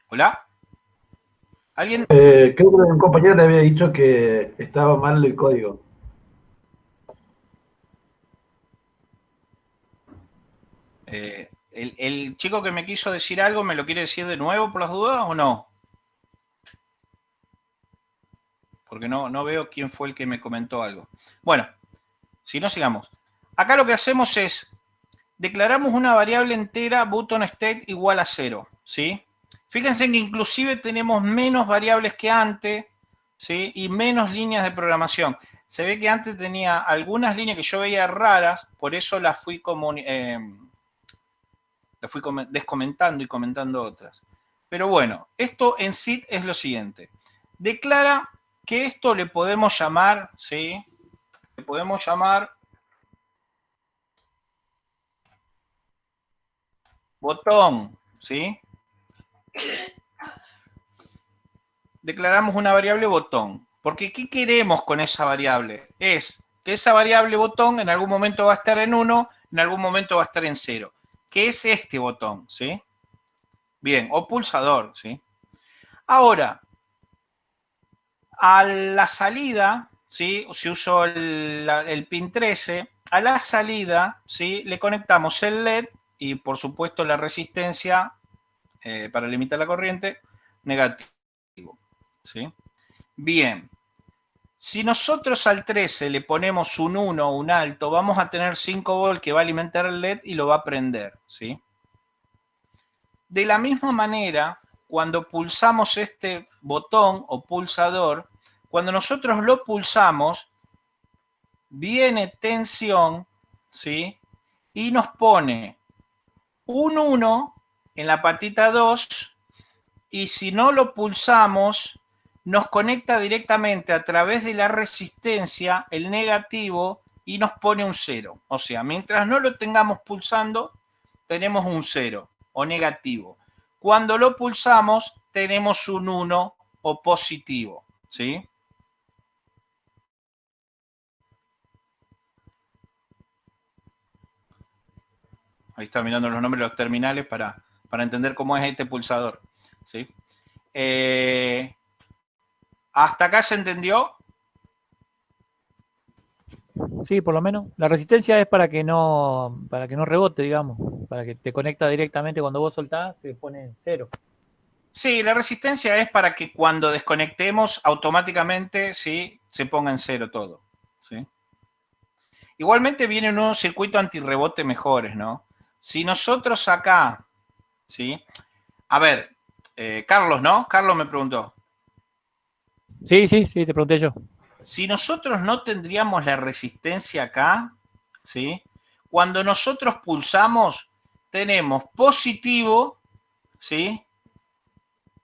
¿Hola? ¿Alguien? Creo que un compañero le había dicho que estaba mal el código. ¿El chico que me quiso decir algo me lo quiere decir de nuevo por las dudas o no? Porque no veo quién fue el que me comentó algo. Bueno, si no, sigamos. Acá lo que hacemos es, declaramos una variable entera button state igual a 0, ¿sí? Fíjense que inclusive tenemos menos variables que antes, ¿sí? Y menos líneas de programación. Se ve que antes tenía algunas líneas que yo veía raras, por eso las fui descomentando y comentando otras. Pero bueno, esto en sí es lo siguiente. Declara que esto le podemos llamar, ¿sí? Le podemos llamar botón, ¿sí? Declaramos una variable botón. Porque ¿qué queremos con esa variable? Es que esa variable botón en algún momento va a estar en 1, en algún momento va a estar en 0. ¿Qué es este botón? ¿Sí? Bien, o pulsador, ¿sí? Ahora, a la salida, ¿sí? Si uso el pin 13, a la salida, ¿sí? Le conectamos el LED y por supuesto la resistencia para limitar la corriente, negativo, ¿sí? Bien, si nosotros al 13 le ponemos un 1 o un alto, vamos a tener 5 volts que va a alimentar el LED y lo va a prender, ¿sí? De la misma manera, cuando pulsamos este botón o pulsador, cuando nosotros lo pulsamos, viene tensión, ¿sí? Y nos pone un 1 en la patita 2 y si no lo pulsamos, nos conecta directamente a través de la resistencia, el negativo, y nos pone un 0. O sea, mientras no lo tengamos pulsando, tenemos un 0 o negativo. Cuando lo pulsamos, tenemos un 1 o positivo, ¿sí? Ahí está mirando los nombres de los terminales para para entender cómo es este pulsador, ¿sí? ¿Hasta acá se entendió? Sí, por lo menos. La resistencia es para que no rebote, digamos. Para que te conecta directamente cuando vos soltás, se pone 0. Sí, la resistencia es para que cuando desconectemos automáticamente, ¿sí?, se ponga en 0 todo, ¿sí? Igualmente vienen unos circuitos antirrebote mejores, ¿no? Si nosotros acá, ¿sí? A ver, Carlos, ¿no? Carlos me preguntó. Sí, te pregunté yo. Si nosotros no tendríamos la resistencia acá, ¿sí? Cuando nosotros pulsamos, tenemos positivo, ¿sí?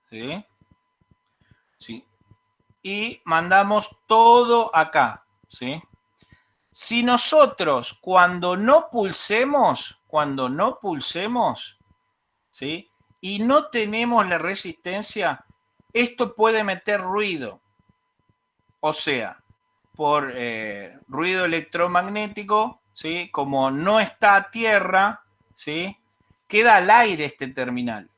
¿Sí? ¿Sí? Y mandamos todo acá, ¿sí? Si nosotros cuando no pulsemos, ¿sí?, y no tenemos la resistencia, esto puede meter ruido. O sea, por ruido electromagnético, ¿sí?, como no está a tierra, ¿sí?, queda al aire este terminal.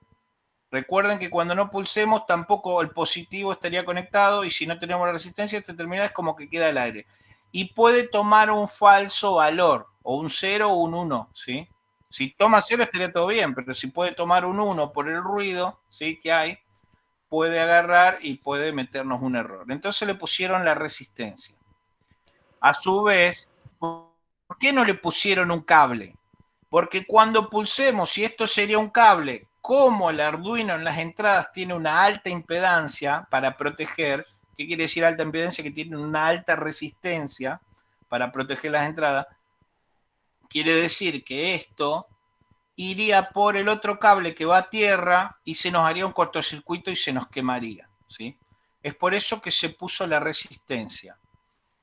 Recuerden que cuando no pulsemos tampoco el positivo estaría conectado y si no tenemos la resistencia, este terminal es como que queda al aire. Y puede tomar un falso valor, o un 0 o un 1, ¿sí? Si toma 0 estaría todo bien, pero si puede tomar un 1 por el ruido, ¿sí?, que hay, puede agarrar y puede meternos un error. Entonces le pusieron la resistencia. A su vez, ¿por qué no le pusieron un cable? Porque cuando pulsemos, si esto sería un cable, como el Arduino en las entradas tiene una alta impedancia para proteger, ¿qué quiere decir alta impedancia? Que tiene una alta resistencia para proteger las entradas. Quiere decir que esto iría por el otro cable que va a tierra y se nos haría un cortocircuito y se nos quemaría, ¿sí? Es por eso que se puso la resistencia.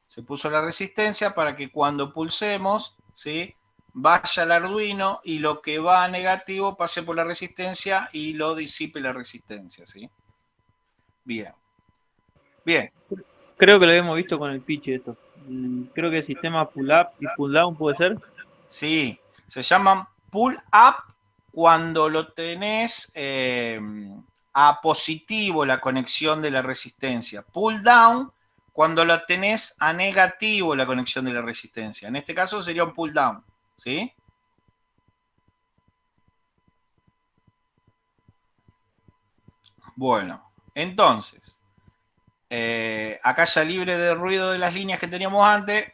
Se puso la resistencia para que cuando pulsemos, ¿sí?, vaya al Arduino y lo que va a negativo pase por la resistencia y lo disipe la resistencia, ¿sí? Bien. Bien. Creo que lo habíamos visto con el pitch esto. Creo que el sistema pull up y pull down puede ser. Sí, se llaman pull up cuando lo tenés a positivo la conexión de la resistencia. Pull down cuando lo tenés a negativo la conexión de la resistencia. En este caso sería un pull down, ¿sí? Bueno, entonces, acá ya libre de ruido de las líneas que teníamos antes,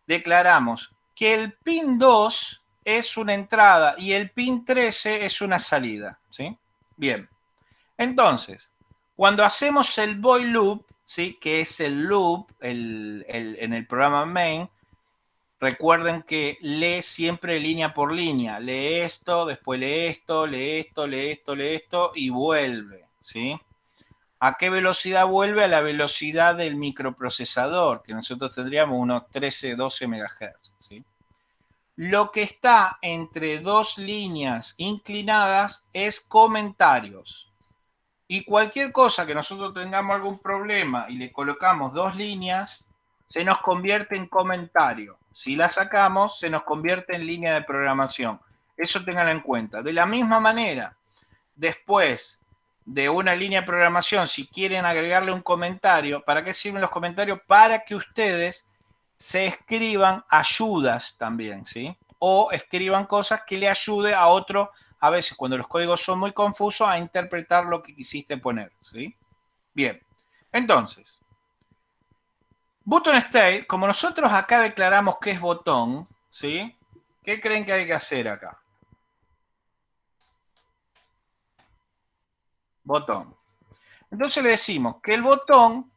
declaramos que el pin 2 es una entrada y el pin 13 es una salida, ¿sí? Bien, entonces, cuando hacemos el void loop, ¿sí?, que es el loop en el programa main, recuerden que lee siempre línea por línea, lee esto, después lee esto, lee esto, lee esto, lee esto y vuelve, ¿sí? ¿A qué velocidad vuelve? A la velocidad del microprocesador, que nosotros tendríamos unos 13, 12 MHz, ¿sí? Lo que está entre dos líneas inclinadas es comentarios. Y cualquier cosa que nosotros tengamos algún problema y le colocamos dos líneas, se nos convierte en comentario. Si la sacamos, se nos convierte en línea de programación. Eso tengan en cuenta. De la misma manera, después de una línea de programación, si quieren agregarle un comentario, ¿para qué sirven los comentarios? Para que ustedes se escriban ayudas también, ¿sí? O escriban cosas que le ayude a otro, a veces cuando los códigos son muy confusos, a interpretar lo que quisiste poner, ¿sí? Bien, entonces, button state, como nosotros acá declaramos que es botón, ¿sí? ¿Qué creen que hay que hacer acá? Botón. Entonces le decimos que el botón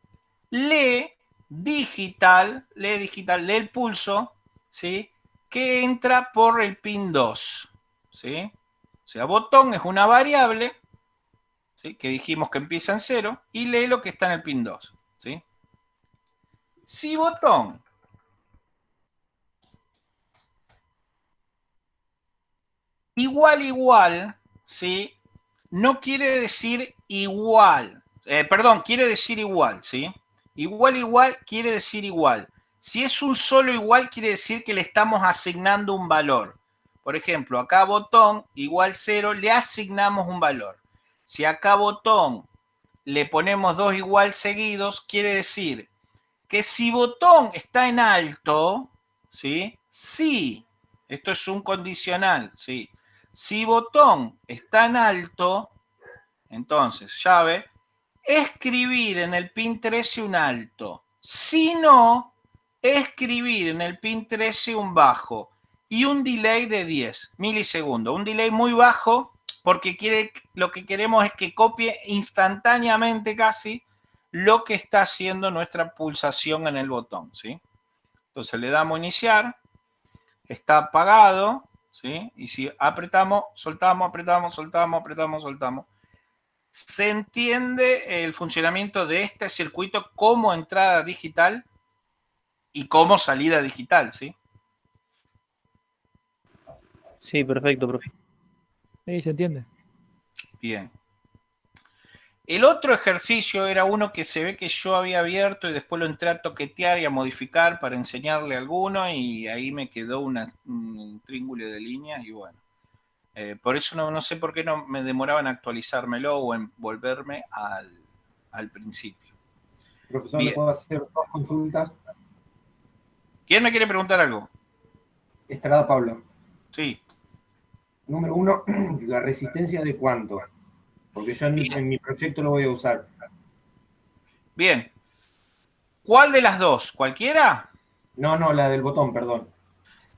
lee digital, lee el pulso, ¿sí?, que entra por el pin 2, ¿sí? O sea, botón es una variable, ¿sí?, que dijimos que empieza en 0 y lee lo que está en el pin 2, ¿sí? Si botón igual, ¿sí?, no quiere decir igual, perdón, quiere decir igual, ¿sí? Igual quiere decir igual. Si es un solo igual, quiere decir que le estamos asignando un valor. Por ejemplo, acá botón igual 0, le asignamos un valor. Si acá botón le ponemos 2 igual seguidos, quiere decir que si botón está en alto, ¿sí? Sí, esto es un condicional, ¿sí? Si botón está en alto, entonces, llave, escribir en el pin 13 un alto. Si no, escribir en el pin 13 un bajo y un delay de 10 milisegundos. Un delay muy bajo porque lo que queremos es que copie instantáneamente casi lo que está haciendo nuestra pulsación en el botón, ¿sí? Entonces le damos iniciar, está apagado, ¿sí? Y si apretamos, soltamos, apretamos, soltamos, apretamos, soltamos. ¿Se entiende el funcionamiento de este circuito como entrada digital y como salida digital, ¿sí? Sí, perfecto, profe. Sí, se entiende. Bien. El otro ejercicio era uno que se ve que yo había abierto y después lo entré a toquetear y a modificar para enseñarle a alguno y ahí me quedó un triángulo de líneas y bueno. Por eso no sé por qué no me demoraba en actualizármelo o en volverme al principio. Profesor, ¿le Bien. puedo hacer 2 consultas? ¿Quién me quiere preguntar algo? Estrada Pablo. Sí. Número 1, ¿la resistencia de cuánto? Porque yo en mi proyecto lo voy a usar. Bien. ¿Cuál de las dos? ¿Cualquiera? No, la del botón, perdón.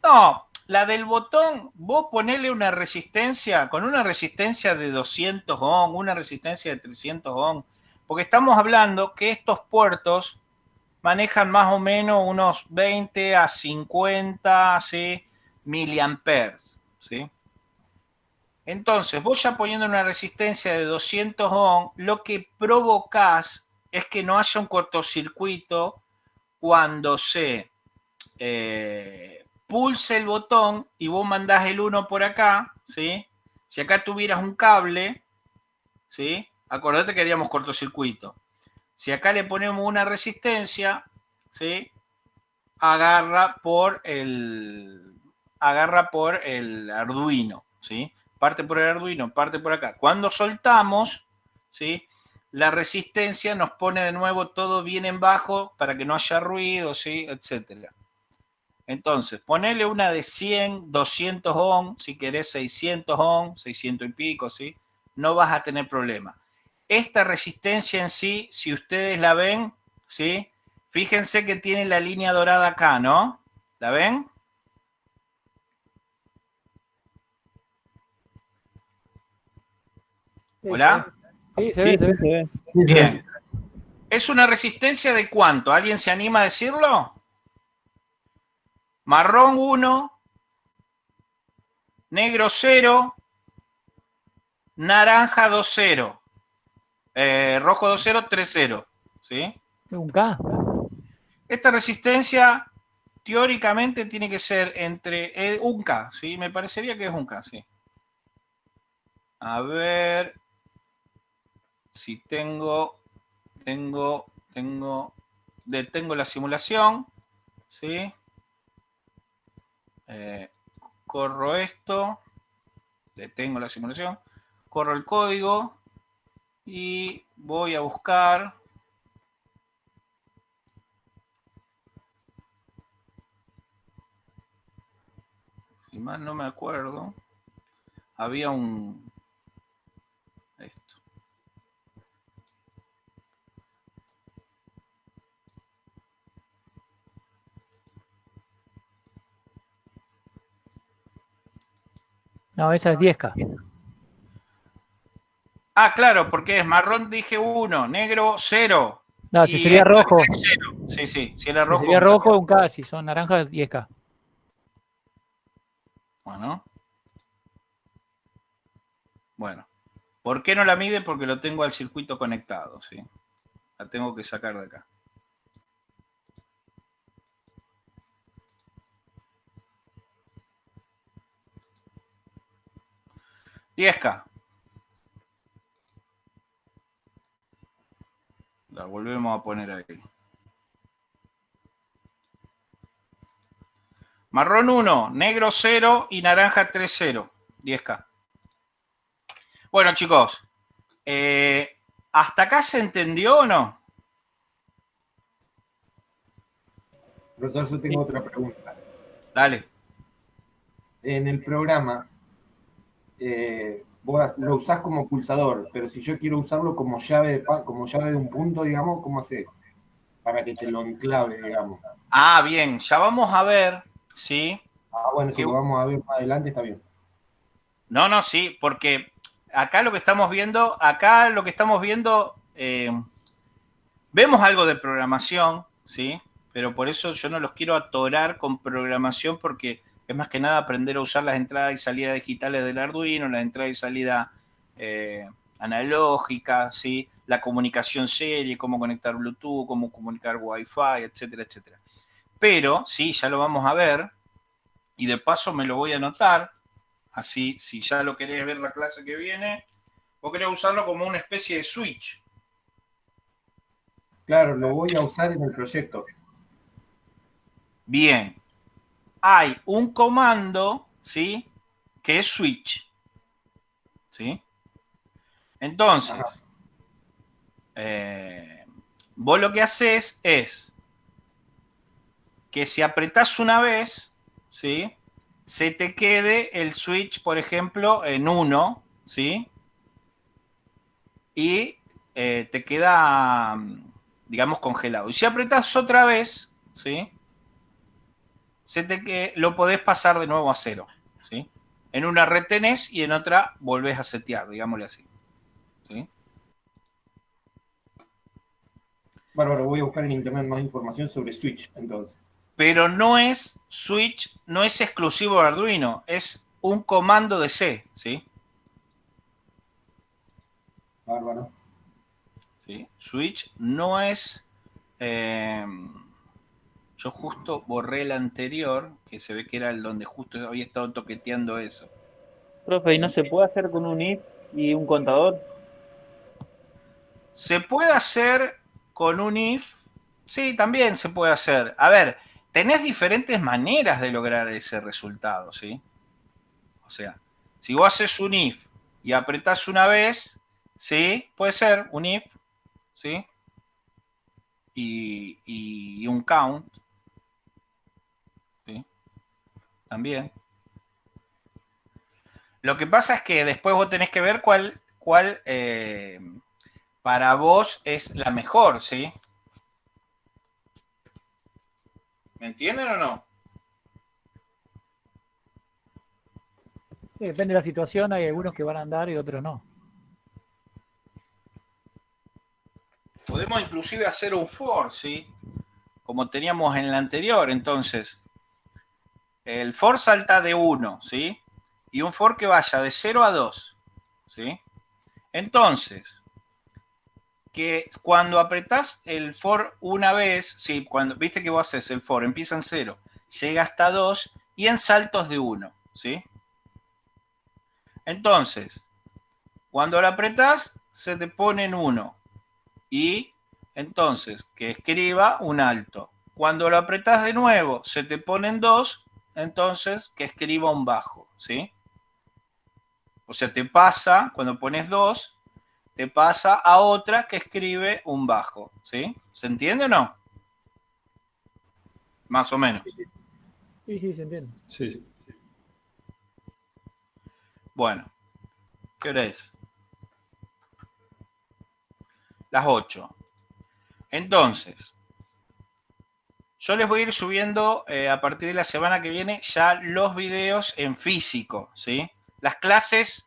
No, la del botón, vos ponele una resistencia, con una resistencia de 200 ohm, una resistencia de 300 ohm, porque estamos hablando que estos puertos manejan más o menos unos 20 a 50, ¿sí? miliamperes, ¿sí? Entonces, vos ya poniendo una resistencia de 200 ohm, lo que provocás es que no haya un cortocircuito cuando se pulse el botón y vos mandás el 1 por acá, ¿sí? Si acá tuvieras un cable, ¿sí? Acordate que haríamos cortocircuito. Si acá le ponemos una resistencia, ¿sí? Agarra por el Arduino, ¿sí? Parte por el Arduino, parte por acá. Cuando soltamos, ¿sí? La resistencia nos pone de nuevo todo bien en bajo para que no haya ruido, ¿sí? Etcétera. Entonces, ponele una de 100, 200 ohm, si querés 600 ohm, 600 y pico, ¿sí? No vas a tener problema. Esta resistencia en sí, si ustedes la ven, ¿sí? Fíjense que tiene la línea dorada acá, ¿no? ¿La ven? ¿Hola? Sí, se Sí, ve, se sí, ve. se ve. Bien. ¿Es una resistencia de cuánto? ¿Alguien se anima a decirlo? Marrón 1, negro 0, naranja 2,0. Rojo 2,0, 3,0. ¿Sí? Un K. Esta resistencia teóricamente tiene que ser entre un K, ¿sí? Me parecería que es un K, sí. A ver si detengo la simulación, ¿sí? Corro esto, detengo la simulación, corro el código y voy a buscar. Si mal no me acuerdo, había esto. No, esa es 10K. Ah, claro, porque es marrón dije 1, negro 0. No, si Y sería esto rojo. es 0. Sí, sí, si era Si rojo, sería un K. rojo, un K. Si son naranjas, 10K. Bueno. ¿Por qué no la mide? Porque lo tengo al circuito conectado, ¿sí? La tengo que sacar de acá. $10K. La volvemos a poner ahí. Marrón 1, negro 0 y naranja 3-0. 10K. Bueno, chicos. ¿Hasta acá se entendió o no? Profesor, yo tengo otra pregunta. Dale. En el programa, vos lo usás como pulsador, pero si yo quiero usarlo como llave de un punto, digamos, ¿cómo haces? Para que te lo enclave, digamos. Ah, bien. Ya vamos a ver, ¿sí? Ah, bueno, eso lo vamos a ver más adelante, está bien. No, sí, porque acá lo que estamos viendo, vemos algo de programación, ¿sí? Pero por eso yo no los quiero atorar con programación porque es más que nada aprender a usar las entradas y salidas digitales del Arduino, las entradas y salidas analógicas, ¿sí? La comunicación serie, cómo conectar Bluetooth, cómo comunicar Wi-Fi, etcétera, etcétera. Pero, sí, ya lo vamos a ver y de paso me lo voy a anotar. Así, si ya lo querés ver la clase que viene, vos querés usarlo como una especie de switch. Claro, lo voy a usar en el proyecto. Bien. Hay un comando, ¿sí? Que es switch. ¿Sí? Entonces, vos lo que haces es que si apretás una vez, ¿sí? Se te quede el switch, por ejemplo, en 1, ¿sí? Y te queda, digamos, congelado. Y si apretás otra vez, ¿sí? Lo podés pasar de nuevo a 0, ¿sí? En una retenés y en otra volvés a setear, digámosle así, ¿sí? Bárbaro, voy a buscar en internet más información sobre Switch, entonces. Pero no es switch, no es exclusivo de Arduino, es un comando de C, ¿sí? Bárbaro. ¿Sí? Switch no es... yo justo borré el anterior, que se ve que era el donde justo había estado toqueteando eso. Profe, ¿y no se puede hacer con un if y un contador? ¿Se puede hacer con un if? Sí, también se puede hacer. A ver, tenés diferentes maneras de lograr ese resultado, ¿sí? O sea, si vos haces un if y apretás una vez, sí, puede ser un if, ¿sí? Y un count, ¿sí? También. Lo que pasa es que después vos tenés que ver cuál para vos es la mejor, ¿sí? ¿Me entienden o no? Sí, depende de la situación, hay algunos que van a andar y otros no. Podemos inclusive hacer un for, ¿sí? Como teníamos en el anterior. Entonces, el for salta de 1, ¿sí? Y un for que vaya de 0 a 2, ¿sí? Entonces, que cuando apretás el for una vez, sí, cuando viste que vos haces el for, empieza en 0, llega hasta 2 y en saltos de 1, ¿sí? Entonces, cuando lo apretás, se te pone en 1 y entonces que escriba un alto. Cuando lo apretás de nuevo, se te pone en 2, entonces que escriba un bajo, ¿sí? O sea, te pasa, cuando pones 2, te pasa a otra que escribe un bajo, ¿sí? ¿Se entiende o no? Más o menos. Sí, sí, se entiende. Sí, sí. Bueno, ¿qué hora es? Las 8. Entonces, yo les voy a ir subiendo a partir de la semana que viene ya los videos en físico, ¿sí? Las clases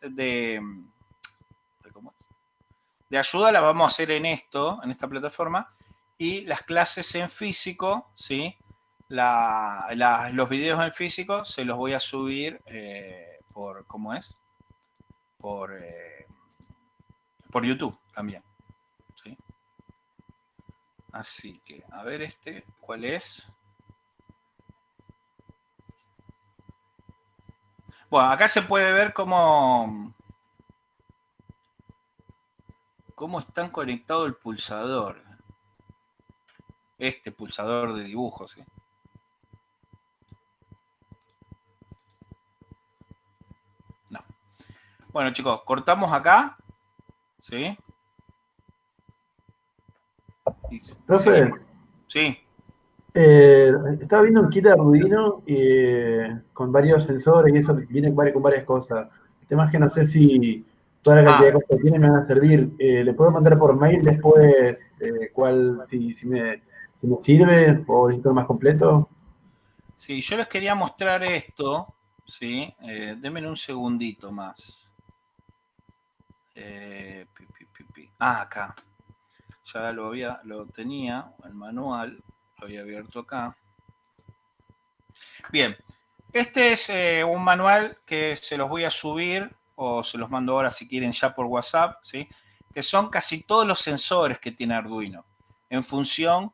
¿cómo es? De ayuda las vamos a hacer en esta plataforma, y las clases en físico, ¿sí? Los videos en físico se los voy a subir por, ¿cómo es? Por YouTube también, ¿sí? Así que, a ver ¿cuál es? Bueno, acá se puede ver cómo están conectado el pulsador. Este pulsador de dibujos, ¿sí? Bueno, chicos, cortamos acá. ¿Sí? Y Profe, seguimos. Sí. estaba viendo un kit de Arduino con varios sensores y eso viene con varias cosas. El tema es que no sé si toda la cantidad de cosas que tiene me van a servir. ¿Le puedo mandar por mail después si me sirve o necesito más completo? Sí, yo les quería mostrar esto. ¿Sí? Denme un segundito más. Acá. Ya lo tenía, el manual, lo había abierto acá. Bien, este es un manual que se los voy a subir o se los mando ahora si quieren ya por WhatsApp, ¿sí? Que son casi todos los sensores que tiene Arduino en función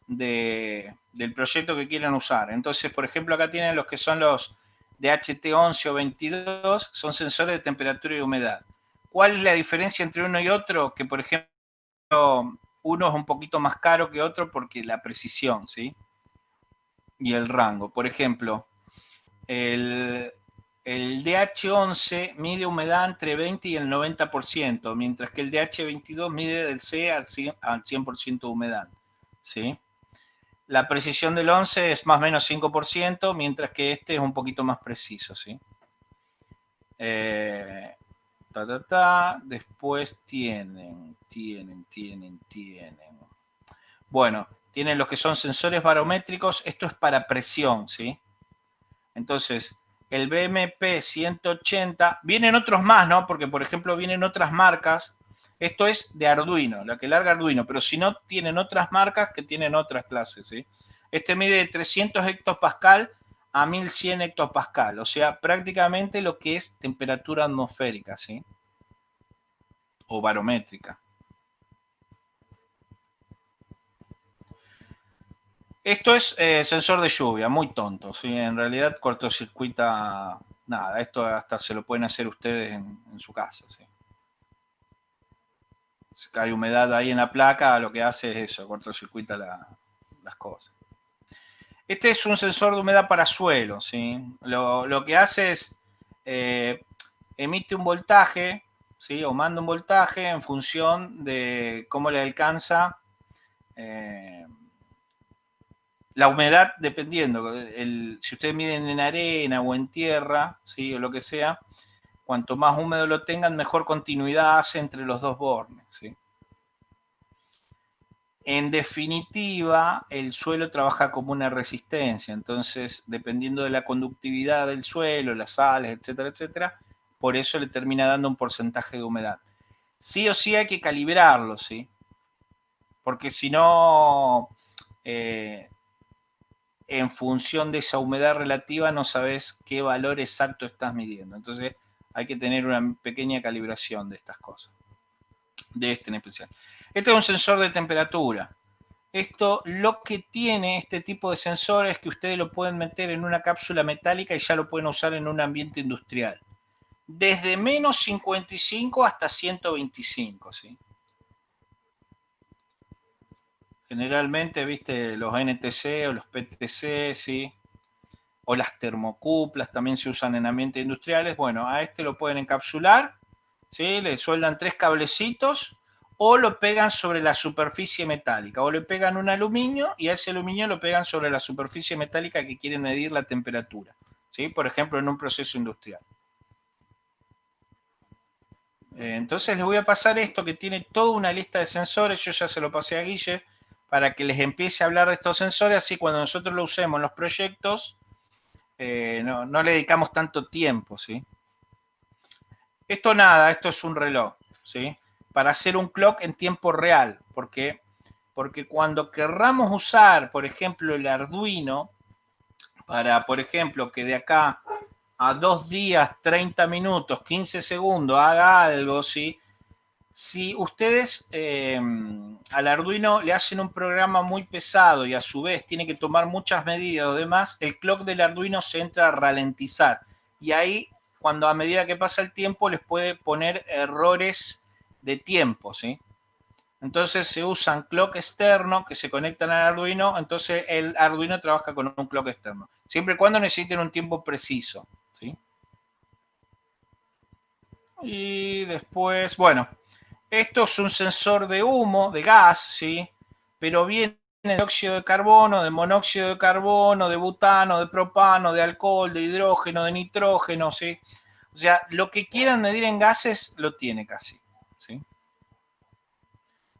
del proyecto que quieran usar. Entonces, por ejemplo, acá tienen los que son los de HT11 o 22, son sensores de temperatura y humedad. ¿Cuál es la diferencia entre uno y otro? Que, por ejemplo, uno es un poquito más caro que otro porque la precisión, ¿sí? Y el rango. Por ejemplo, el DH11 mide humedad entre 20 y el 90%, mientras que el DH22 mide del C al 100% de humedad, ¿sí? La precisión del 11 es más o menos 5%, mientras que este es un poquito más preciso, ¿sí? Después tienen. Bueno, tienen los que son sensores barométricos. Esto es para presión, ¿sí? Entonces, el BMP 180, vienen otros más, ¿no? Porque, por ejemplo, vienen otras marcas. Esto es de Arduino, la que larga Arduino, pero si no, tienen otras marcas que tienen otras clases, ¿sí? Este mide de 300 hectopascal a 1100 hectopascal, o sea, prácticamente lo que es temperatura atmosférica, ¿sí? O barométrica. Esto es sensor de lluvia, muy tonto, ¿sí? En realidad cortocircuita nada, esto hasta se lo pueden hacer ustedes en su casa, ¿sí? Si hay humedad ahí en la placa, lo que hace es eso, cortocircuita las cosas. Este es un sensor de humedad para suelo, ¿sí? Lo que hace es emite un voltaje, ¿sí? O manda un voltaje en función de cómo le alcanza la humedad, dependiendo. Si ustedes miden en arena o en tierra, ¿sí? O lo que sea, cuanto más húmedo lo tengan, mejor continuidad hace entre los dos bornes, ¿sí? En definitiva, el suelo trabaja como una resistencia, entonces, dependiendo de la conductividad del suelo, las sales, etcétera, etcétera, por eso le termina dando un porcentaje de humedad. Sí o sí hay que calibrarlo, ¿sí? Porque si no, en función de esa humedad relativa, no sabes qué valor exacto estás midiendo. Entonces, hay que tener una pequeña calibración de estas cosas, de este en especial. Este es un sensor de temperatura. Esto lo que tiene este tipo de sensores es que ustedes lo pueden meter en una cápsula metálica y ya lo pueden usar en un ambiente industrial. Desde menos 55 hasta 125, ¿sí? Generalmente, viste, los NTC o los PTC, ¿sí? O las termocuplas también se usan en ambientes industriales. Bueno, a este lo pueden encapsular, ¿sí? Le sueldan 3 cablecitos o lo pegan sobre la superficie metálica, o le pegan un aluminio y a ese aluminio lo pegan sobre la superficie metálica que quieren medir la temperatura, ¿sí? Por ejemplo, en un proceso industrial. Entonces les voy a pasar esto que tiene toda una lista de sensores, yo ya se lo pasé a Guille, para que les empiece a hablar de estos sensores, así cuando nosotros lo usemos en los proyectos, no le dedicamos tanto tiempo, ¿sí? Esto nada, esto es un reloj, ¿sí? Para hacer un clock en tiempo real, porque cuando querramos usar, por ejemplo, el Arduino, para, por ejemplo, que de acá a 2 días, 30 minutos, 15 segundos haga algo, ¿sí? Si ustedes al Arduino le hacen un programa muy pesado y a su vez tiene que tomar muchas medidas o demás, el clock del Arduino se entra a ralentizar. Y ahí, cuando a medida que pasa el tiempo, les puede poner errores de tiempo, ¿sí? Entonces se usan clock externo que se conectan al Arduino, entonces el Arduino trabaja con un clock externo, siempre y cuando necesiten un tiempo preciso, ¿sí? Y después, bueno, esto es un sensor de humo, de gas, ¿sí? Pero viene de dióxido de carbono, de monóxido de carbono, de butano, de propano, de alcohol, de hidrógeno, de nitrógeno, ¿sí? O sea, lo que quieran medir en gases lo tiene casi, ¿sí?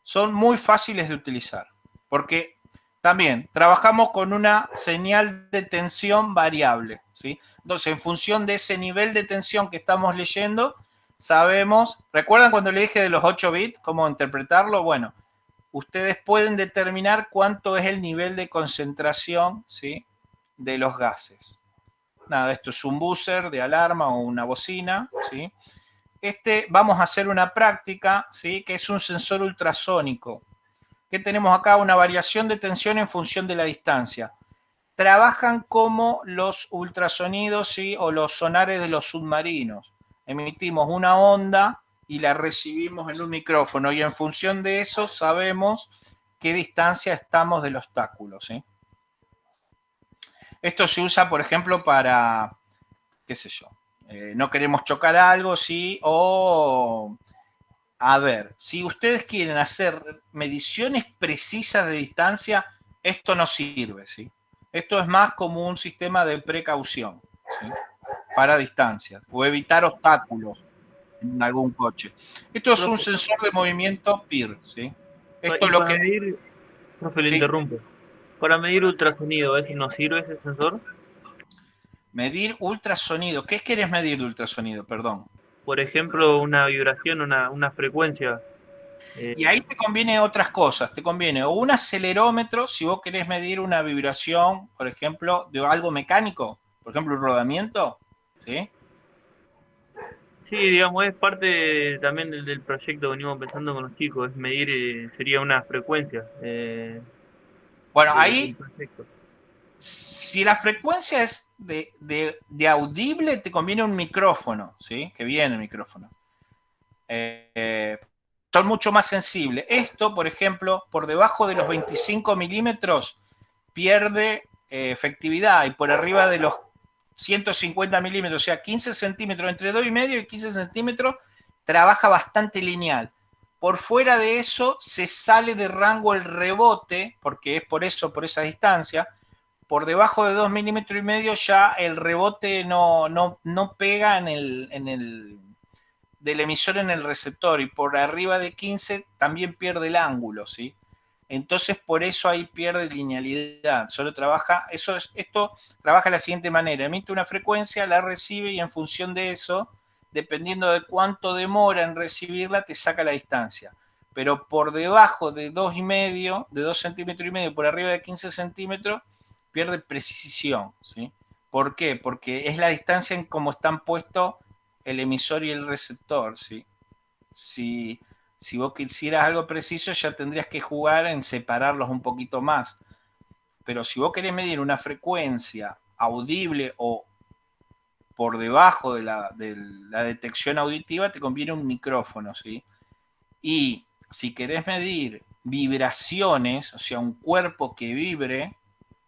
Son muy fáciles de utilizar, porque también trabajamos con una señal de tensión variable, ¿sí? Entonces, en función de ese nivel de tensión que estamos leyendo, sabemos, ¿recuerdan cuando le dije de los 8 bits, cómo interpretarlo? Bueno, ustedes pueden determinar cuánto es el nivel de concentración, ¿sí?, de los gases. Nada, esto es un buzzer de alarma o una bocina, ¿sí? Vamos a hacer una práctica, ¿sí?, que es un sensor ultrasónico. ¿Qué tenemos acá? Una variación de tensión en función de la distancia. Trabajan como los ultrasonidos, ¿sí?, o los sonares de los submarinos. Emitimos una onda y la recibimos en un micrófono y en función de eso sabemos qué distancia estamos del obstáculo, ¿sí? Esto se usa, por ejemplo, para, qué sé yo, no queremos chocar algo, ¿sí? O, a ver, si ustedes quieren hacer mediciones precisas de distancia, esto no sirve, ¿sí? Esto es más como un sistema de precaución, ¿sí?, para distancias o evitar obstáculos en algún coche. Esto es un Profe, sensor de movimiento PIR, ¿sí? Esto y es lo para que... medir, profe, le Sí, interrumpo. Para medir ultrasonido, ¿a veces nos sirve ese sensor? medir ultrasonido. ¿Qué querés medir de ultrasonido? Perdón. Por ejemplo, una vibración, una frecuencia. Y ahí te conviene otras cosas. Te conviene o un acelerómetro si vos querés medir una vibración, por ejemplo, de algo mecánico, por ejemplo, un rodamiento, ¿sí? Sí, digamos, es parte también del proyecto que venimos pensando con los chicos, es medir, sería una frecuencia Bueno, del ahí, proyecto. si la frecuencia es de audible, te conviene un micrófono, ¿sí? Que viene el micrófono. Son mucho más sensibles. Esto, por ejemplo, por debajo de los 25 milímetros pierde efectividad y por arriba de los 150 milímetros, o sea, 15 centímetros, entre 2,5 y 15 centímetros, trabaja bastante lineal. Por fuera de eso se sale de rango el rebote, porque es por eso, por esa distancia. Por debajo de 2,5 milímetros ya el rebote no pega del emisor en el receptor, y por arriba de 15 también pierde el ángulo, ¿sí? Entonces por eso ahí pierde linealidad. Solo trabaja, esto trabaja de la siguiente manera: emite una frecuencia, la recibe y en función de eso, dependiendo de cuánto demora en recibirla, te saca la distancia. Pero por debajo de 2,5, de 2,5 centímetros, por arriba de 15 centímetros, pierde precisión, ¿sí? ¿Por qué? Porque es la distancia en cómo están puestos el emisor y el receptor, ¿sí? Si vos quisieras algo preciso, ya tendrías que jugar en separarlos un poquito más. Pero si vos querés medir una frecuencia audible o por debajo de la detección auditiva, te conviene un micrófono, ¿sí? Y si querés medir vibraciones, o sea, un cuerpo que vibre,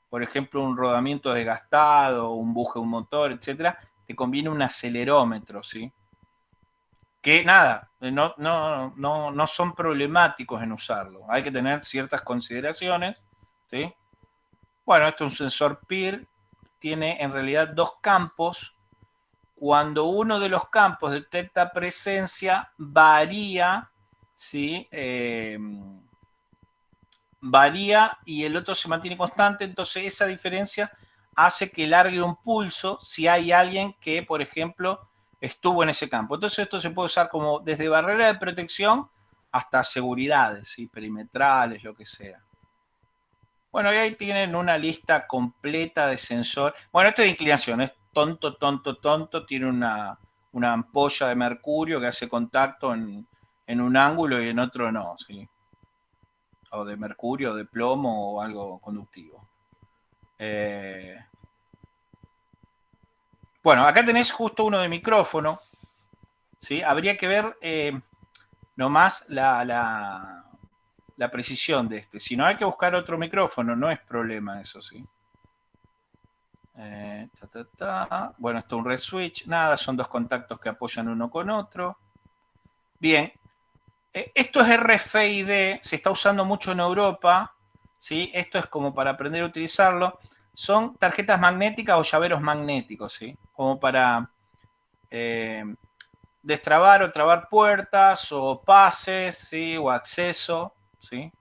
por ejemplo, un rodamiento desgastado, un buje, un motor, etcétera, te conviene un acelerómetro, ¿sí? Que nada, no son problemáticos en usarlo. Hay que tener ciertas consideraciones, ¿sí? Bueno, esto es un sensor PIR, tiene en realidad dos campos. Cuando uno de los campos detecta presencia, varía, ¿sí? Varía y el otro se mantiene constante, entonces esa diferencia hace que largue un pulso si hay alguien que, por ejemplo, estuvo en ese campo. Entonces esto se puede usar como desde barrera de protección hasta seguridades, ¿sí?, perimetrales, lo que sea. Bueno, y ahí tienen una lista completa de sensores. Bueno, esto es de inclinación, es tonto, tiene una ampolla de mercurio que hace contacto en un ángulo y en otro no, ¿sí? O de mercurio, de plomo o algo conductivo. Bueno, acá tenés justo uno de micrófono, ¿sí? Habría que ver nomás la precisión de este. Si no, hay que buscar otro micrófono, no es problema eso, ¿sí? Bueno, esto es un red switch. Nada, son dos contactos que apoyan uno con otro. Bien. Esto es RFID, se está usando mucho en Europa, ¿sí? Esto es como para aprender a utilizarlo. Son tarjetas magnéticas o llaveros magnéticos, ¿sí? Como para destrabar o trabar puertas o pases, ¿sí? O acceso, ¿sí?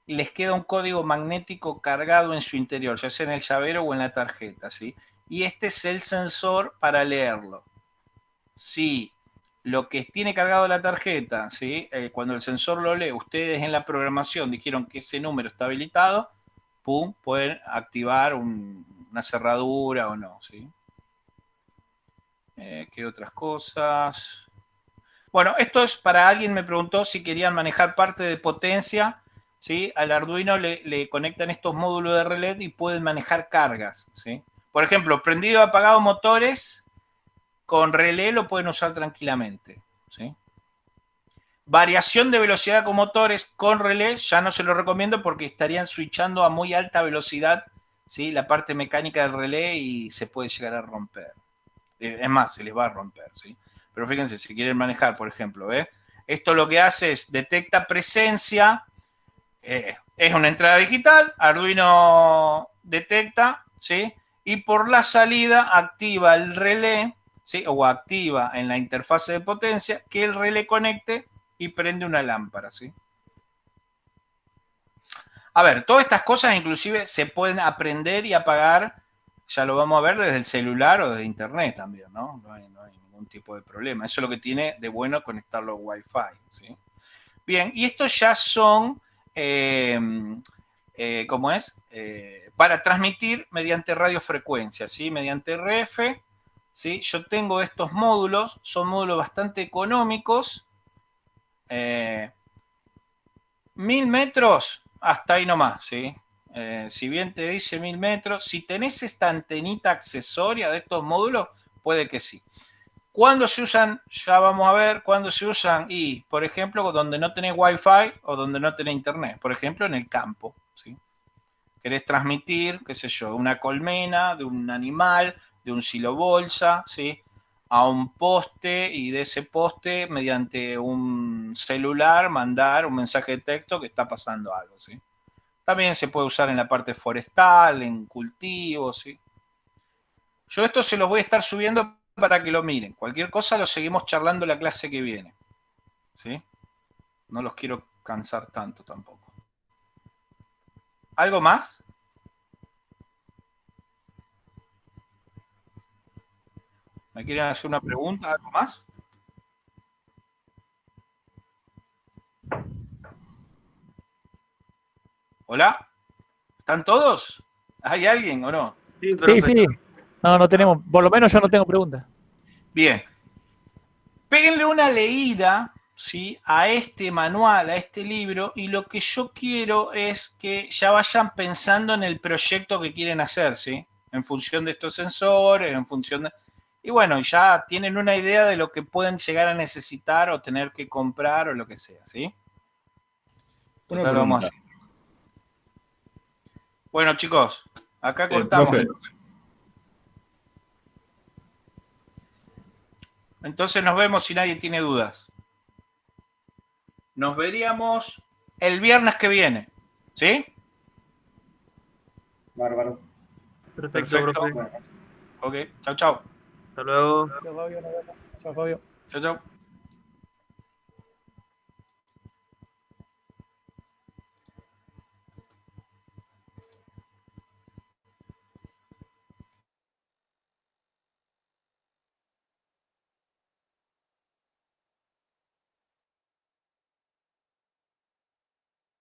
Les queda un código magnético cargado en su interior, ya sea en el llavero o en la tarjeta, ¿sí? Y este es el sensor para leerlo. Si lo que tiene cargado la tarjeta, ¿sí? Cuando el sensor lo lee, ustedes en la programación dijeron que ese número está habilitado, pum, pueden activar una cerradura o no, ¿sí? ¿Qué otras cosas? Bueno, esto es para alguien me preguntó si querían manejar parte de potencia, ¿sí? Al Arduino le conectan estos módulos de relé y pueden manejar cargas, ¿sí? Por ejemplo, prendido y apagado motores, con relé lo pueden usar tranquilamente, ¿sí? Variación de velocidad con motores con relé ya no se lo recomiendo porque estarían switchando a muy alta velocidad, ¿sí? La parte mecánica del relé y se puede llegar a romper. Es más, se les va a romper, ¿sí? Pero fíjense, si quieren manejar, por ejemplo, ¿ves? Esto lo que hace es detecta presencia, es una entrada digital, Arduino detecta, ¿sí? Y por la salida activa el relé, ¿sí? O activa en la interfase de potencia que el relé conecte y prende una lámpara, ¿sí? A ver, todas estas cosas inclusive se pueden aprender y apagar, ya lo vamos a ver desde el celular o desde internet también, ¿no? No hay ningún tipo de problema. Eso es lo que tiene de bueno conectarlo a Wi-Fi, ¿sí? Bien, y estos ya son, ¿cómo es? Para transmitir mediante radiofrecuencia, ¿sí? Mediante RF, ¿sí? Yo tengo estos módulos, son módulos bastante económicos, 1000 metros, hasta ahí nomás, ¿sí? Si bien te dice 1000 metros, si tenés esta antenita accesoria de estos módulos, puede que sí. ¿Cuándo se usan? Ya vamos a ver cuándo se usan. Y, por ejemplo, donde no tenés Wi-Fi o donde no tenés internet. Por ejemplo, en el campo, ¿sí? Querés transmitir, qué sé yo, una colmena de un animal, de un silobolsa, ¿sí? A un poste y de ese poste, mediante un celular, mandar un mensaje de texto que está pasando algo, ¿sí? También se puede usar en la parte forestal, en cultivos, ¿sí? Yo esto se los voy a estar subiendo para que lo miren. Cualquier cosa lo seguimos charlando la clase que viene, ¿sí? No los quiero cansar tanto tampoco. ¿Algo más? ¿Me quieren hacer una pregunta? ¿Algo más? ¿Hola? ¿Están todos? ¿Hay alguien o no? Sí, Sí, profe. sí. No tenemos, por lo menos yo no tengo preguntas. Bien. Péguenle una leída, ¿sí? A este manual, a este libro, y lo que yo quiero es que ya vayan pensando en el proyecto que quieren hacer, ¿sí? En función de estos sensores, en función de... Y bueno, ya tienen una idea de lo que pueden llegar a necesitar o tener que comprar o lo que sea, ¿sí? Una Total, vamos pregunta. a hacer. Bueno, chicos, acá cortamos. Profe, Entonces nos vemos si nadie tiene dudas. Nos veríamos el viernes que viene, ¿sí? Bárbaro. Perfecto, Perfecto. profe. Bueno. Ok, chau, chau. Hasta luego. Chao, Fabio. Chao, Fabio. Chau, chau.